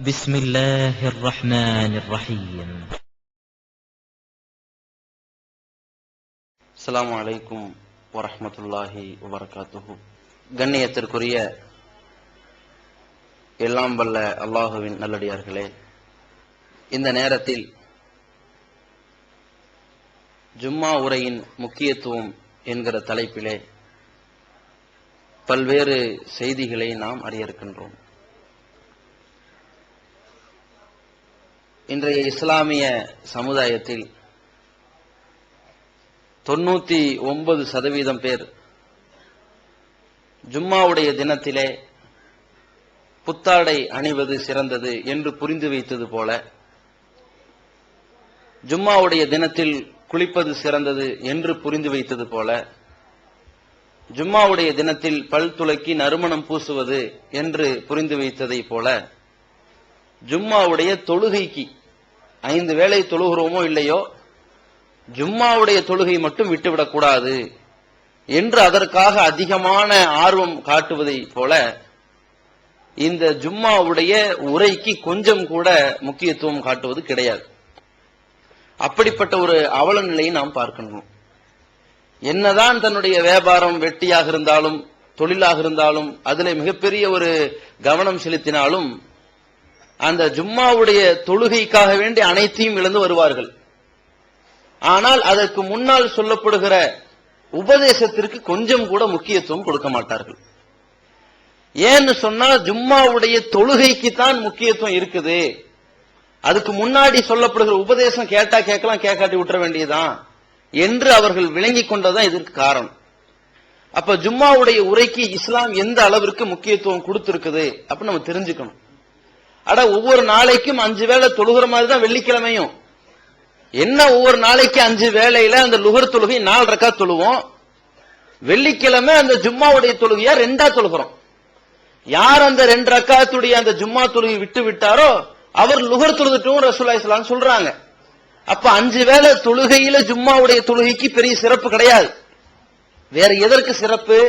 بسم الله الرحمن الرحيم. அஸ்ஸலாமு அலைக்கும் வரஹ்மத்துல்லாஹி வபரகாத்துஹு. கண்ணியத்திற்குரிய எல்லாம் வல்ல அல்லாஹுவின் நல்லடியார்களே, இந்த நேரத்தில் ஜும்மா உரையின் முக்கியத்துவம் என்கிற தலைப்பிலே பல்வேறு செய்திகளை நாம் அறிய இருக்கின்றோம். இன்றைய இஸ்லாமிய சமுதாயத்தில் 99% பேர் ஜும்மாவுடைய தினத்திலே புத்தாடை அணிவது சிறந்தது என்று புரிந்து வைத்தது போல, ஜும்மாவுடைய தினத்தில் குளிப்பது சிறந்தது என்று புரிந்து வைத்தது போல, ஜும்மாவுடைய தினத்தில் பல் துலக்கி நறுமணம் பூசுவது என்று புரிந்து வைத்ததை போல, ஜும்மாவுடைய தொழுகைக்கு 5 வேளை தொழுகிறோமோ இல்லையோ, ஜும்மாவுடைய தொழுகை மட்டும் விட்டுவிடக் கூடாது என்று அதற்காக அதிகமான ஆர்வம் காட்டுவதை போல, இந்த ஜும்மாவுடைய உரைக்கு கொஞ்சம் கூட முக்கியத்துவம் காட்டுவது கிடையாது. அப்படிப்பட்ட ஒரு அவல நிலையை நாம் பார்க்கணும். என்னதான் தன்னுடைய வியாபாரம் வெட்டியாக இருந்தாலும் தொழிலாக இருந்தாலும் அதிலே மிகப்பெரிய ஒரு கவனம் செலுத்தினாலும் அந்த ஜும்மாவுடைய தொழுகைக்காக வேண்டி அனைத்தையும் இழந்து வருவார்கள். ஆனால் அதற்கு முன்னால் சொல்லப்படுகிற உபதேசத்திற்கு கொஞ்சம் கூட முக்கியத்துவம் கொடுக்க மாட்டார்கள். ஏன்னு சொன்னா, ஜும்மாவுடைய தொழுகைக்கு தான் முக்கியத்துவம் இருக்குது. அதுக்கு முன்னாடி சொல்லப்படுகிற உபதேசம் கேட்டா கேட்கலாம், கேட்காட்டி விட்டுற வேண்டியதுதான் என்று அவர்கள் விளங்கி கொண்டதான் இதற்கு காரணம். அப்ப ஜும்மாவுடைய உரைக்கு இஸ்லாம் எந்த அளவிற்கு முக்கியத்துவம் கொடுத்திருக்குது அப்படின்னு நம்ம தெரிஞ்சுக்கணும். ஒவ்வொரு நாளைக்கும் 5 வேளை தொழுகிற மாதிரி தான் வெள்ளிக்கிழமையும். என்ன ஒவ்வொரு நாளைக்கு 5 வேளையில அந்த லுகர் தொழுகை 4 ரக்காத் தொழுவோம். வெள்ளிக்கிழமை அந்த ஜும்மாவுடைய தொழுகையா 2ஆ தொழுகிறோம். யார் அந்த 2 ரக்காத்துடைய அந்த ஜும்மா தொழுகை விட்டு விட்டாரோ அவர் லுகர் தொழுதுட்டும் ரசூலுல்லாஹி ஸல்லல்லாஹு அலைஹி வஸல்லம் சொல்றாங்க. அப்ப 5 வேளை தொழுகையில ஜும்மாவுடைய தொழுகைக்கு பெரிய சிறப்பு கிடையாது. வேற எதற்கு சிறப்பு?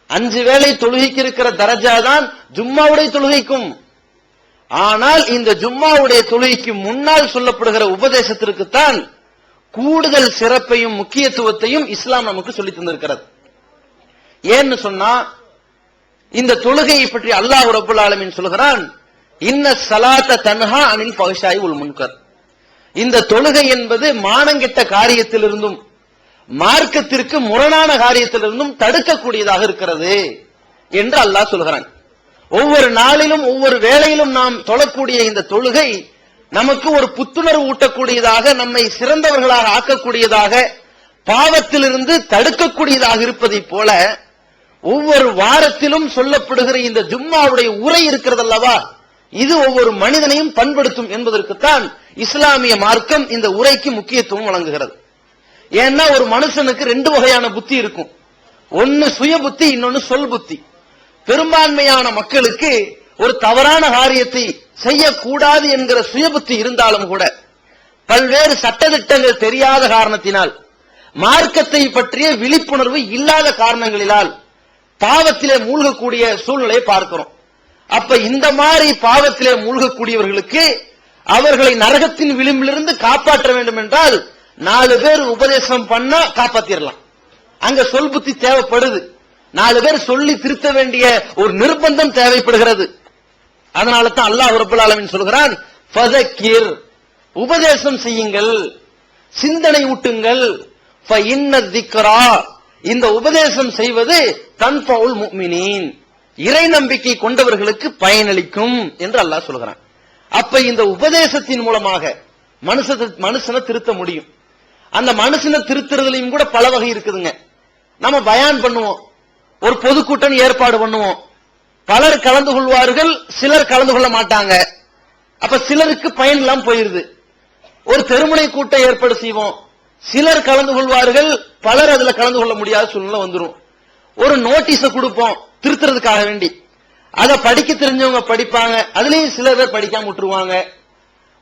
5 வேளை தொழுகைக்கு இருக்கிற தரஜா தான் ஜும்மாவுடைய தொழுகைக்கும். ஆனால் இந்த ஜும்மாவுடைய தொழுகைக்கு முன்னால் சொல்லப்படுகிற உபதேசத்திற்குத்தான் கூடுதல் சிறப்பையும் முக்கியத்துவத்தையும் இஸ்லாம் நமக்கு சொல்லி தந்திருக்கிறது. ஏன்னு சொன்னா, இந்த தொழுகையை பற்றி அல்லாஹ் ரப்பல் ஆலமீன் சொல்கிறான், இன்ன ஸலாத்த தன்ஹா அனில் ஃபஹ்ஷாஇ வல் முன்கர். இந்த தொழுகை என்பது மானங்கெட்ட காரியத்திலிருந்தும் மார்க்கத்திற்கு முரணான காரியத்திலிருந்தும் தடுக்கக்கூடியதாக இருக்கிறது என்று அல்லாஹ் சொல்கிறான். ஒவ்வொரு நாளிலும் ஒவ்வொரு வேளையிலும் நாம் தொழக்கூடிய இந்த தொழுகை நமக்கு ஒரு புத்துணர்வு ஊட்டக்கூடியதாக, நம்மை சிறந்தவர்களாக ஆக்கக்கூடியதாக, பாவத்திலிருந்து தடுக்கக்கூடியதாக இருப்பதை போல, ஒவ்வொரு வாரத்திலும் சொல்லப்படுகிற இந்த ஜும்மாவுடைய உரை இருக்கிறது அல்லவா, இது ஒவ்வொரு மனிதனையும் பண்படுத்தும் என்பதற்குத்தான் இஸ்லாமிய மார்க்கம் இந்த உரைக்கு முக்கியத்துவம் வழங்குகிறது. ஏன்னா ஒரு மனுஷனுக்கு 2 வகையான புத்தி இருக்கும். ஒன்னு சுய புத்தி, இன்னொன்னு சொல் புத்தி. பெரும்பான்மையான மக்களுக்கு ஒரு தவறான காரியத்தை செய்யக்கூடாது என்கிற சுய புத்தி இருந்தாலும் கூட, பல்வேறு சட்டதிட்டங்கள் தெரியாத காரணத்தினால், மார்க்கத்தை பற்றிய விழிப்புணர்வு இல்லாத காரணங்களினால் பாவத்திலே மூழ்கக்கூடிய சூழ்நிலையை பார்க்கிறோம். அப்ப இந்த மாதிரி பாவத்திலே மூழ்கக்கூடியவர்களுக்கு அவர்களை நரகத்தின் விளிம்பிலிருந்து காப்பாற்ற வேண்டும் என்றால் 4 பேர் உபதேசம் பண்ணா காப்பாத்திரலாம். அங்க சொல் புத்தி தேவைப்படுது. 4 பேர் சொல்லி திருத்த வேண்டிய ஒரு நிர்பந்தம் தேவைப்படுகிறது. அதனால தான் அல்லாஹ் ரப்பல் ஆலமீன் சொல்கிறான், ஃபதக்கிர், உபதேசம் செய்யுங்கள், சிந்தனை ஊட்டுங்கள், ஃபஇன்ன ذிக்ரா, இந்த உபதேசம் செய்வது தன்ஃபவுல் முஃமினீன், இறை நம்பிக்கை கொண்டவர்களுக்கு பயனளிக்கும் என்று அல்லாஹ் சொல்கிறான். அப்ப இந்த உபதேசத்தின் மூலமாக மனுஷனை திருத்த முடியும். அந்த மனுஷனை திருத்துறதுலயும் கூட பல வகை இருக்குதுங்க. நம்ம பயான் பண்ணுவோம், ஒரு பொதுக்கூட்டம் ஏற்பாடு பண்ணுவோம், பலர் கலந்து கொள்வார்கள், சிலர் கலந்து கொள்ள மாட்டாங்க. அப்ப சிலருக்கு பயன் இல்லாம போயிருது. ஒரு தெருமுனை கூட்டம் ஏற்பாடு செய்வோம், சிலர் கலந்து கொள்வார்கள், பலர் அதுல கலந்து கொள்ள முடியாத சூழ்நிலை வந்துடும். ஒரு நோட்டீஸ கொடுப்போம் திருத்துறதுக்காக வேண்டி, அதை படிக்க தெரிஞ்சவங்க படிப்பாங்க, அதுலயும் சில பேர் படிக்காம விட்டுருவாங்க.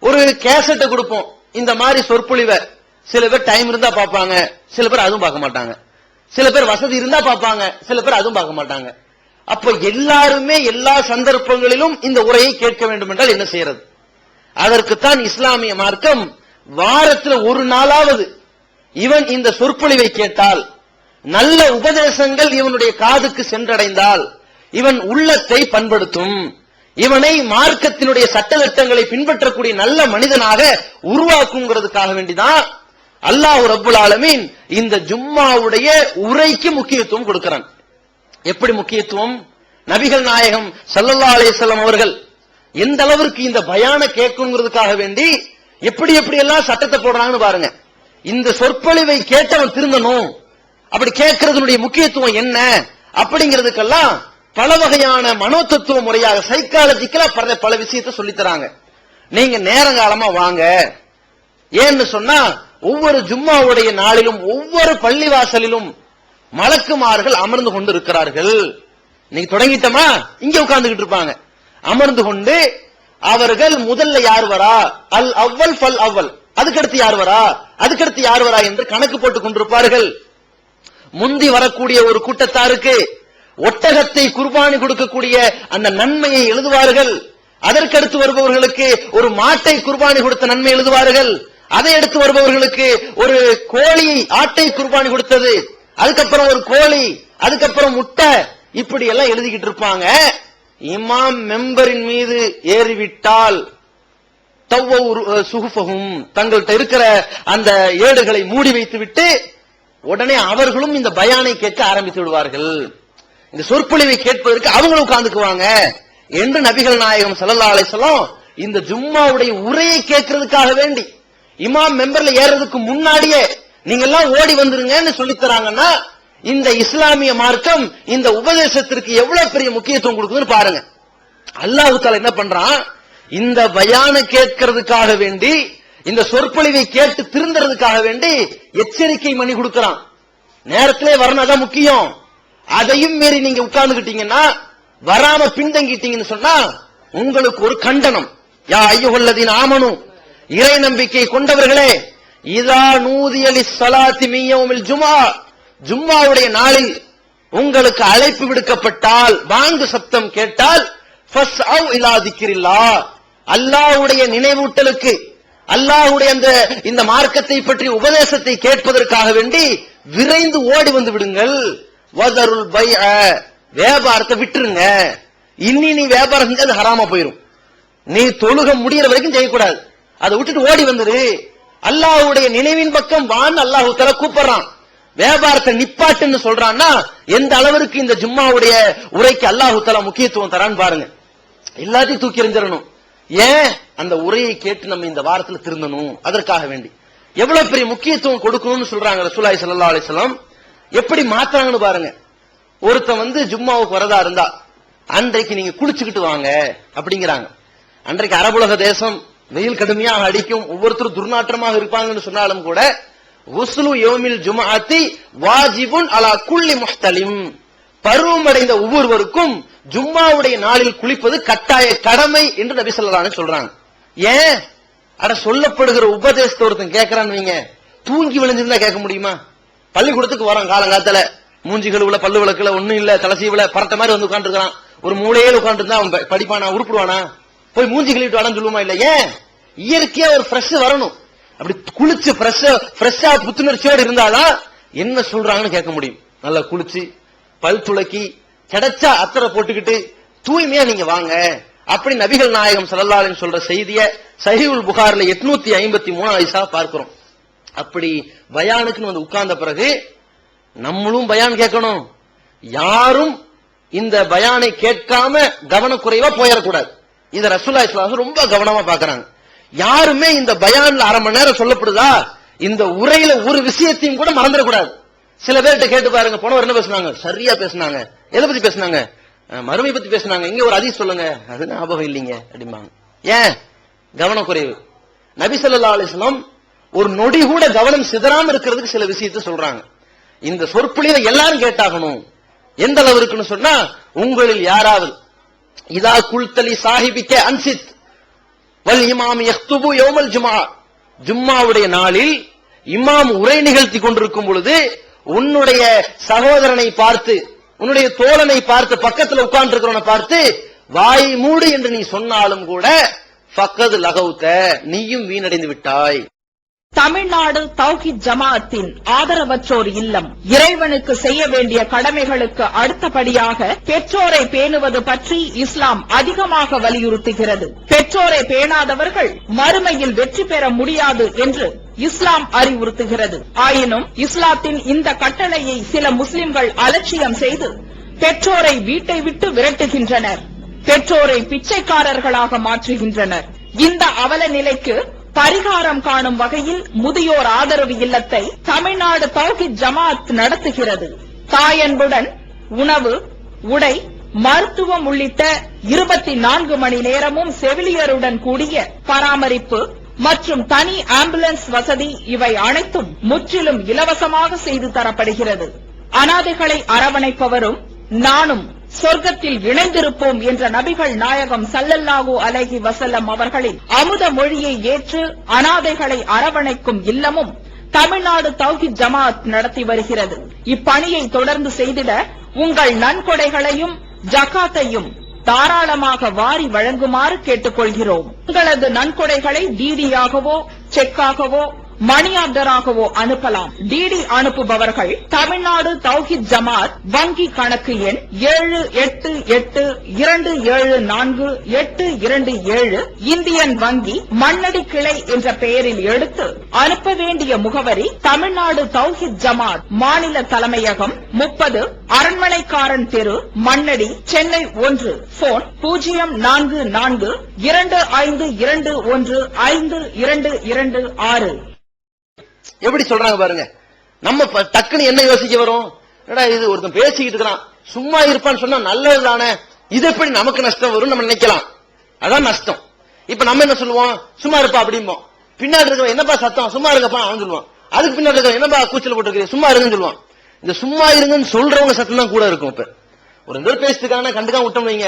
ஒரு கேசட்டை கொடுப்போம், இந்த மாதிரி சொற்பொழிவை சில பேர் டைம் இருந்தா பார்ப்பாங்க, சில பேர் அதுவும் பார்க்க மாட்டாங்க. சில பேர் வசதி இருந்தா பார்ப்பாங்க, சில பேர் அதுவும் பார்க்க மாட்டாங்க. அப்ப எல்லாருமே எல்லா சந்தர்ப்பங்களிலும் இந்த உரையை கேட்க வேண்டும் என்றால் என்ன செய்யறது? அதற்குத்தான் இஸ்லாமிய மார்க்கம் வாரத்தில் ஒரு நாளாவது இவன் இந்த சொற்பொழிவை கேட்டால், நல்ல உபதேசங்கள் இவனுடைய காதுக்கு சென்றடைந்தால் இவன் உள்ளத்தை பண்படுத்தும், இவனை மார்க்கத்தினுடைய சட்டதிட்டங்களை பின்பற்றக்கூடிய நல்ல மனிதனாக உருவாக்குங்கிறதுக்காக வேண்டிதான் அல்லாஹ் ரப்புல் ஆலமீன் இந்த ஜும்மாவுடைய உரைக்கு முக்கியத்துவம் கொடுக்கிறான். எப்படி முக்கியத்துவம்? நபிகள் நாயகம் ஸல்லல்லாஹு அலைஹி வஸல்லம் அவர்கள் எந்த அளவிற்கு இந்த பயான கேட்கணுங்கிறதுக்காக வேண்டி எப்படி எப்படி எல்லாம் சட்டத்தை போடுறாங்கன்னு பாருங்க. இந்த சொற்பொழிவை கேட்டவன் திருந்தணும், அப்படி கேட்கறதுடைய முக்கியத்துவம் என்ன அப்படிங்கிறதுக்கெல்லாம் பல வகையான மனோதத்துவ முறையாக சைக்காலஜிக்கலா பல விஷயத்தை சொல்லி தராங்க. நீங்க நேரங்காலமா வாங்க. ஏன்னு சொன்னா ஒவ்வொரு ஜும்மாவுடைய நாளிலும் ஒவ்வொரு பள்ளிவாசலிலும் மலக்குமார்கள் அமர்ந்து கொண்டு இருக்கிறார்கள். இன்னைக்கு தொடங்கிட்டோமா, இங்க உட்கார்ந்துகிட்டு இருப்பாங்க. அமர்ந்து கொண்டு அவர்கள் முதல்ல யார் வரா, அல் அவ்வல் ஃபல் அவ்வல், அதுக்கடுத்து யார் வரா, அதுக்கடுத்து யார் வரா என்று கணக்கு போட்டுக் கொண்டிருப்பார்கள். முந்தி வரக்கூடிய ஒரு கூட்டத்தாருக்கு ஒட்டகத்தை குர்பானி கொடுக்கக்கூடிய அந்த நன்மையை எழுதுவார்கள். அதற்கடுத்து வருபவர்களுக்கு ஒரு மாட்டை குர்பானி கொடுத்த நன்மை எழுதுவார்கள். அதை அடுத்து வருபவர்களுக்கு ஒரு கோழி ஆட்டை குர்பானி கொடுத்தது, அதுக்கப்புறம் ஒரு கோழி, அதுக்கப்புறம் முட்டை, இப்படி எல்லாம் எழுதிக்கிட்டு இருப்பாங்க. இமாம் மெம்பரின் மீது ஏறிவிட்டால் சுகுஃபஹும், தங்கள்கிட்ட இருக்கிற அந்த ஏடுகளை மூடி வைத்து விட்டு உடனே அவர்களும் இந்த பயானை கேட்க ஆரம்பித்து விடுவார்கள். இந்த சொற்பொழிவை கேட்பதற்கு அவங்களும் உட்கார்ந்துக்குவாங்க என்று நபிகள் நாயகம் ஸல்லல்லாஹு அலைஹி வஸல்லம் இந்த ஜும்மாவுடைய உரையை கேட்கறதுக்காக வேண்டி இமாம் மெம்பர்ல ஏறதுக்கு முன்னாடியே நீங்க எல்லாம் ஓடி வந்துருங்கன்னு சொல்லித் தராங்கன்னா இந்த இஸ்லாமிய மார்க்கம் இந்த உபதேசத்திற்கு எவ்வளவு பெரிய முக்கியத்துவம் கொடுக்குதுன்னு பாருங்க. அல்லாஹ் தஆலா என்ன பண்றான், இந்த பயான கேட்கறதுக்காக வேண்டி, இந்த சொற்பொழிவை கேட்டு திருந்துறதுக்காக வேண்டி எச்சரிக்கை மணி கொடுக்கிறான். நேரத்திலே வரணும், அதான் முக்கியம். அதையும் மீறி நீங்க உட்கார்ந்துகிட்டீங்கன்னா, வராம பின்தங்கிட்டீங்கன்னு சொன்னா உங்களுக்கு ஒரு கண்டனம். யா அய்யுஹல்லதீன ஆமனு, இறை நம்பிக்கை கொண்டவர்களே, இதா நூதிய லிஸ்ஸலாத்தி மின் யௌமில் ஜும்ஆ, ஜும்மாவுடைய நாளில் உங்களுக்கு அழைப்பு விடுக்கப்பட்டால், பாங்கு சப்தம் கேட்டால், ஃபஸ்அவ் இலா திக்ரில்லாஹ், அல்லாஹ்வுடைய நினைவூட்டலுக்கு, அல்லாஹ்வுடைய இந்த மார்க்கத்தை பற்றி உபதேசத்தை கேட்பதற்காக வேண்டி விரைந்து ஓடி வந்து விடுங்கள். வதருல் பைஅ, வியாபாரத்தை விட்டுருங்க. இன்னி நீ வியாபாரம் செஞ்சா அது ஹராமா போயிடும். நீ தொழுக முடியற வரைக்கும் செய்யக்கூடாது, அதை விட்டுட்டு ஓடி வந்துரு. அல்லாஹ்வுடைய நினைவின் பக்கம் வான்னு அல்லாஹ் தஆலா கூப்பிடுறான். வியாபாரத்தை நிப்பாட்டுன்னு சொல்றான்னா எந்த அளவிற்கு இந்த ஜும்மாவுடைய உரைக்கு அல்லாஹ் தஆலா முக்கியத்துவம் தரான்னு பாருங்க. எல்லாத்தையும் தூக்கி எறிஞ்சிடணும். ஏன்? அந்த உரையை கேட்டு நம்ம இந்த வாரத்தில் திருந்தணும், அதற்காக வேண்டி எவ்வளவு பெரிய முக்கியத்துவம் கொடுக்கணும்னு சொல்றாங்க ரசூலுல்லாஹி ஸல்லல்லாஹு அலைஹி வஸல்லம். எப்படி மாத்துறாங்கன்னு பாருங்க. ஒருத்தன் ஜும்மாவுக்கு வரதா இருந்தா அன்றைக்கு நீங்க குளிச்சுக்கிட்டு வாங்க அப்படிங்கிறாங்க. அன்றைக்கு அரபுலக தேசம், வெயில் கடுமையாக அடிக்கும், ஒவ்வொருத்தரும் துர்நாற்றமாக இருப்பாங்கன்னு சொன்னாலும் கூட குஸ்லு யௌமில் ஜும்ஆத்தி வாஜிபுன் அலா குல்லி முஹ்தலிம், பருவமடைந்த ஒவ்வொருவருக்கும் ஜும்மாவுடைய நாளில் குளிப்பது கட்டாய கடமை என்று நபி ஸல்லல்லாஹு அலைஹி வஸல்லம் சொல்றாங்க. ஏன்? அட சொல்லப்படுகிற உபதேசத்தை ஒருத்தன் கேட்கறான்னு வைங்க, தூங்கி விழுந்திருந்தா கேட்க முடியுமா? பள்ளிக்கூடத்துக்கு வரான் காலங்காத்தால, மூஞ்சி கழுவுல, பல்லு விளக்குல, ஒண்ணும் இல்ல, தலைசீவுல பரட்ட மாதிரி வந்து உட்கார்ந்து இருக்கான். ஒரு மூலையில உட்கார்ந்து இருந்தா அவன் படிப்பானா, உருப்பிடுவானா? போய் மூஞ்சி கழுவிட்டு வாடான்னு சொல்லுமா? இல்ல. ஏன்? இயற்கையா ஒரு ஃப்ரெஷ் வரணும். அப்படி குளிச்சு ஃப்ரெஷ்ஷா புத்துணர்ச்சியோடு இருந்தாதான் என்ன சொல்றாங்கன்னு கேட்க முடியும். நல்லா குளிச்சு பல் துளக்கி கிடைச்சா அத்தரை போட்டுக்கிட்டு தூய்மையா நீங்க வாங்க அப்படி நபிகள் நாயகம் ஸல்லல்லாஹு அலைஹி வஸல்லம் சொல்ற செய்திய சஹீஹுல் புகாரில 853 ஹதீஸா பார்க்கிறோம். அப்படி பயானுக்கு வந்து உட்கார்ந்த பிறகு நம்மளும் பயான் கேட்கணும். யாரும் இந்த பயானை கேட்காம கவனக்குறைவா போயிடக்கூடாது. இத ரசூலுல்லாஹி ஸல்லல்லாஹு அலைஹி வஸல்லம் ரொம்ப கவனமா பாக்குறாங்க. யாருமே இந்த பயான்ல அரை மணி நேரம் சொல்லப்படுதா, இந்த உரையில ஒரு விஷயத்தையும் கூட மறந்துடக்கூடாது. சில பேர்கிட்ட கேட்டு பாருங்க, போனவர் என்ன பேசுனாங்க? சரியா பேசுனாங்க. எதை பத்தி பேசுனாங்க? மறுமை பத்தி பேசுனாங்க. இங்க ஒரு ஹதீஸ் சொல்லுங்க, அது ஞாபகம் இல்லைங்க அப்படிம்பாங்க. ஏன்? கவனக்குறைவு. நபி ஸல்லல்லாஹு அலைஹி வஸல்லம் ஒரு நொடி கூட கவனம் சிதறாம இருக்கிறதுக்கு சில விஷயத்தை சொல்றாங்க. இந்த சொற்பொழிவை எல்லாரும் கேட்டாகணும். எந்த அளவு இருக்குன்னு சொன்னா, உங்களில் யாராவது இதா குல்தலி சாஹிபிக்க அன்சித் வல் இமாம் யக்துபு யௌமல் ஜும்ஆ, ஜும்மாவுடைய நாளில் இமாம் உரை நிகழ்த்தி கொண்டிருக்கும் பொழுது உன்னுடைய சகோதரனை பார்த்து, உன்னுடைய தோழனை பார்த்து, பக்கத்துல உட்கார்ந்து இருக்கிறவனை பார்த்து வாய் மூடு என்று நீ சொன்னாலும் கூட ஃபக்கது லகவுத, நீயும் வீணடைந்து விட்டாய். தமிழ்நாடு தௌஹீத் ஜமாஅத்தின் ஆதரவற்றோர் இல்லம் இறைவனுக்கு செய்ய வேண்டிய கடமைகளுக்கு அடுத்தபடியாக பெற்றோரை பேணுவது பற்றி இஸ்லாம் அதிகமாக வலியுறுத்துகிறது. பெற்றோரை பேணாதவர்கள் மறுமையில் வெற்றி பெற முடியாது என்று இஸ்லாம் அறிவுறுத்துகிறது. ஆயினும் இஸ்லாத்தின் இந்த கட்டளையை சில முஸ்லிம்கள் அலட்சியம் செய்து பெற்றோரை வீட்டை விட்டு விரட்டுகின்றனர். பெற்றோரை பிச்சைக்காரர்களாக மாற்றுகின்றனர். இந்த அவல நிலைக்கு பரிகாரம் காணும் வகையில் முதியோர் ஆதரவு இல்லத்தை தமிழ்நாடு தௌஹீத் ஜமாஅத் நடத்துகிறது. தாயன்புடன் உணவு, உடை, மருத்துவம் உள்ளிட்ட 24 மணி நேரமும் செவிலியருடன் கூடிய பராமரிப்பு மற்றும் தனி ஆம்புலன்ஸ் வசதி இவை அனைத்தும் முற்றிலும் இலவசமாக செய்து தரப்படுகிறது. அனாதைகளை அரவணைப்பவரும் நானும் சொர்க்கத்தில் இணைந்திருப்போம் என்ற நபிகள் நாயகம் ஸல்லல்லாஹு அலைஹி வஸல்லம் அவர்களின் அமுத மொழியை ஏற்று அனாதைகளை அரவணைக்கும் இல்லமும் தமிழ்நாடு தௌஹீத் ஜமாஅத் நடத்தி வருகிறது. இப்பணியை தொடர்ந்து செய்திட உங்கள் நன்கொடைகளையும் ஜகாத்தையும் தாராளமாக வாரி வழங்குமாறு கேட்டுக்கொள்கிறோம். உங்களது நன்கொடைகளை டிடியாகவோ செக்காகவோ மணி ஆர்டராகவோ அனுப்பலாம். டிடி அனுப்புபவர்கள் தமிழ்நாடு தௌஹீத் ஜமாஅத் வங்கி கணக்கு எண் 7882748827 இந்தியன் வங்கி மண்ணடி கிளை என்ற பெயரில் எடுத்து அனுப்ப வேண்டிய முகவரி தமிழ்நாடு தௌஹீத் ஜமாஅத் மாநில தலைமையகம் 30 அரண்மனைக்காரன் தெரு, மண்ணடி, சென்னை 1. போன் 044215215226. எப்படி சொல்றாங்க பாருங்க. நம்ம டக்குன்னு என்ன யோசிக்க வரும், இது ஒருத்தன் பேசிக்கிட்டு இருக்கிறான், சும்மா இருப்பான்னு சொன்னா நல்லது தானே, இது எப்படி நமக்கு நஷ்டம் வரும் நம்ம நினைக்கலாம். அதான் நஷ்டம். இப்ப நம்ம என்ன சொல்லுவோம், சும்மா இருப்பா அப்படிம்போம். பின்னாடி இருக்க என்னப்பா சத்தம், சும்மா இருங்கப்பா அவன் சொல்லுவான். அதுக்கு பின்னாடி இருக்க என்னப்பா கூச்சல் போட்டு சும்மா இருங்கன்னு சொல்லுவான். இந்த சும்மா இருங்கன்னு சொல்றவங்க சத்தம் தான் கூட இருக்கும். இப்ப ஒரு 2 பேர் பேசிட்டுக்கான கண்டுக்காம விட்டோம் வைங்க,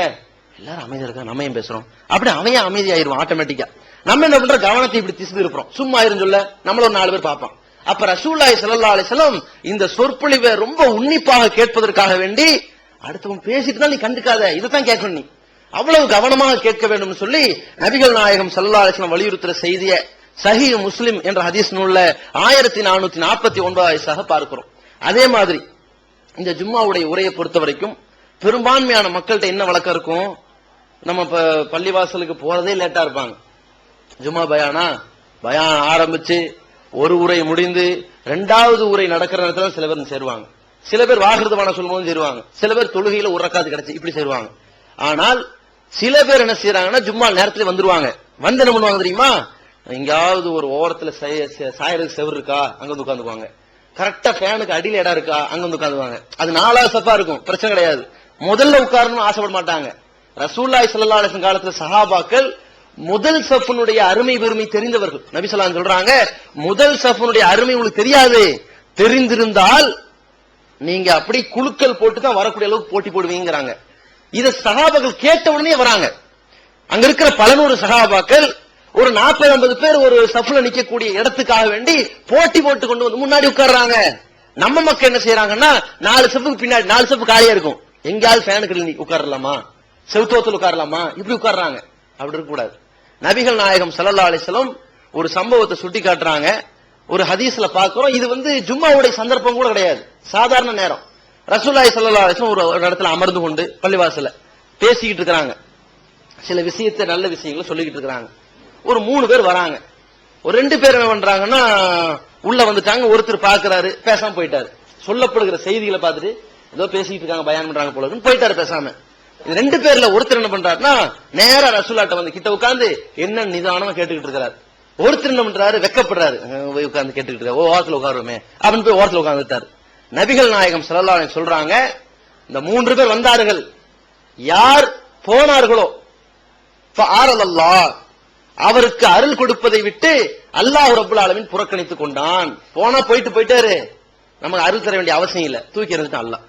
எல்லாரும் அமைதியா இருக்கா, நம்ம ஏன் பேசுறோம் அப்படி அவன் அமைதியாயிருவான் ஆட்டோமேட்டிக்கா. நம்ம என்ன பண்ற, கவனத்தை இப்படி திசை இருப்போம். சும்மா இருந்து சொல்ல நம்மள ஒரு 4 பேர் பார்ப்பான். அப்ப ரசூலுல்லாஹி ஸல்லல்லாஹு அலைஹி வஸல்லம் இந்த சொற்பொழிவை ரொம்ப உன்னிப்பாக கேட்பதற்காக வேண்டி, அடுத்தவன் பேசிட்டு தான் நீ கண்டுக்காத, இதைத்தான் கேட்கணும், நீ அவ்வளவு கவனமாக கேட்க வேண்டும் சொல்லி நபிகள் நாயகம் ஸல்லல்லாஹு அலைஹி வஸல்லம் வலியுறுத்துற செய்தியை சஹீஹ் முஸ்லிம் என்ற ஹதீஸ் நூல்ல 1449 பார்க்கிறோம். அதே மாதிரி இந்த ஜும்மாவுடைய உரையை பொறுத்த வரைக்கும் பெரும்பான்மையான மக்கள்கிட்ட என்ன வழக்கம் இருக்கும், நம்ம பள்ளிவாசலுக்கு போறதே லேட்டா இருப்பாங்க. ஜும்மா பயான் ஆரம்பிச்சு ஒரு உரை முடிந்து 2வது உரை நடக்கிற நேரத்துல சில பேர் சேருவாங்க. சில பேர் வாகிருதமான சொல்லும் போது சேருவாங்க. சில பேர் தொழுகையில ஒரு ரக்காத்து கிடைச்சு இப்படி சேருவாங்க. ஆனால் சில பேர் என்ன செய்யறாங்கன்னா, ஜும்மா நேரத்துல வந்துருவாங்க. வந்து என்ன பண்ணுவாங்க தெரியுமா, எங்கயாவது ஒரு ஓரத்துல சாயருக்கு செவர் இருக்கா அங்க வந்து உட்காந்துக்குவாங்க. கரெக்டா ஃபேனுக்கு அடியில இடம் இருக்கா அங்க வந்து உட்காந்துவாங்க. அது 4வது சஃபா இருக்கும், பிரச்சனை கிடையாது. முதல்ல உட்காரணும் ஆசைப்பட மாட்டாங்க. ரசூலுல்லாஹி ஸல்லல்லாஹு அலைஹி வஸல்லம் காலத்துல சஹாபாக்கள் முதல் சஃபனுடைய அருமை பெருமை தெரிந்தவர்கள். நபி ஸல்லல்லாஹு அலைஹி வஸல்லம் சொல்றாங்க, முதல் சஃபனுடைய அருமை உங்களுக்கு தெரியாது, தெரிந்திருந்தால் நீங்க அப்படி குழுக்கள் போட்டு தான் வரக்கூடிய அளவுக்கு போட்டி போடுவீங்கிறாங்க. இத சஹாபாக்கள் கேட்ட உடனே வராங்க. அங்க இருக்கிற 100 சஹாபாக்கள் ஒரு 40-50 பேர் ஒரு சஃப்ல நிக்கக்கூடிய இடத்துக்காக வேண்டி போட்டி போட்டு கொண்டு வந்து முன்னாடி உட்கார்றாங்க. நம்ம மக்கள் என்ன செய்யறாங்கன்னா, 4 சஃப்புக்கு பின்னாடி 4 சஃப்பு காலியா இருக்கும், எங்கயாவது ஃபேனுக்கு உட்காரலாமா, செவுத்தோத்துல உட்காரலாமா, இப்படி உட்கார்றாங்க. அப்படி இருக்க கூடாது. நபிகள் நாயகம் ஸல்லல்லாஹு அலைஹி வஸல்லம் ஒரு சம்பவத்தை சுட்டி காட்டுறாங்க. ஒரு ஹதீஸ்ல பார்க்கிறோம், இது ஜும்மாவுடைய சந்தர்ப்பம் கூட கிடையாது, சாதாரண நேரம். ரசூலுல்லாஹி ஸல்லல்லாஹு அலைஹி வஸல்லம் ஒரு இடத்துல அமர்ந்து கொண்டு பள்ளிவாசல்ல பேசிக்கிட்டு இருக்காங்க. சில விஷயத்தை, நல்ல விஷயங்களை சொல்லிக்கிட்டு இருக்காங்க. ஒரு 3 பேர் வராங்க. ஒரு 2 பேர் என்ன பண்றாங்கன்னா, உள்ள வந்துட்டாங்க. ஒருத்தர் பாக்குறாரு, பேசாம போயிட்டாரு. சொல்லப்படுகிற செய்திகளை பார்த்துட்டு ஏதோ பேசிக்கிட்டு இருக்காங்க, பயான் பண்றாங்க போல போயிட்டாரு பேசாம. 2 பேர்ல ஒருத்தர் என்ன பண்றாருன்னா, நேரா ரசூலுல்லாஹ்ட்ட வந்து கிட்ட உட்கார்ந்து என்ன நிதானமா கேட்டுக்கிட்டு இருக்காரு. ஒருத்தர் என்ன பண்றாரு, வெக்கப்படுறாரு, உட்கார்ந்து கேட்டுக்கிட்டு இருக்காரு. ஓரத்துல உட்காருமே அப்படின்னு போய் ஓரத்துல உட்கார்ந்துட்டாரு. நபிகள் நாயகம் ஸல்லல்லாஹு அலைஹி வஸல்லம் சொல்றாங்க, இந்த 3 பேர் வந்தார்கள், யார் போனார்களோ ஃபஆரல்லாஹ், அவருக்கு அருள் கொடுப்பதை விட்டு அல்லாஹ் ரப்பல் ஆலமீன் புறக்கணித்துக் கொண்டான். போனா போயிட்டாரு, நமக்கு அருள் தர வேண்டிய அவசியம் இல்ல, தூக்கி எறிஞ்சிட்டான் அல்லாஹ்.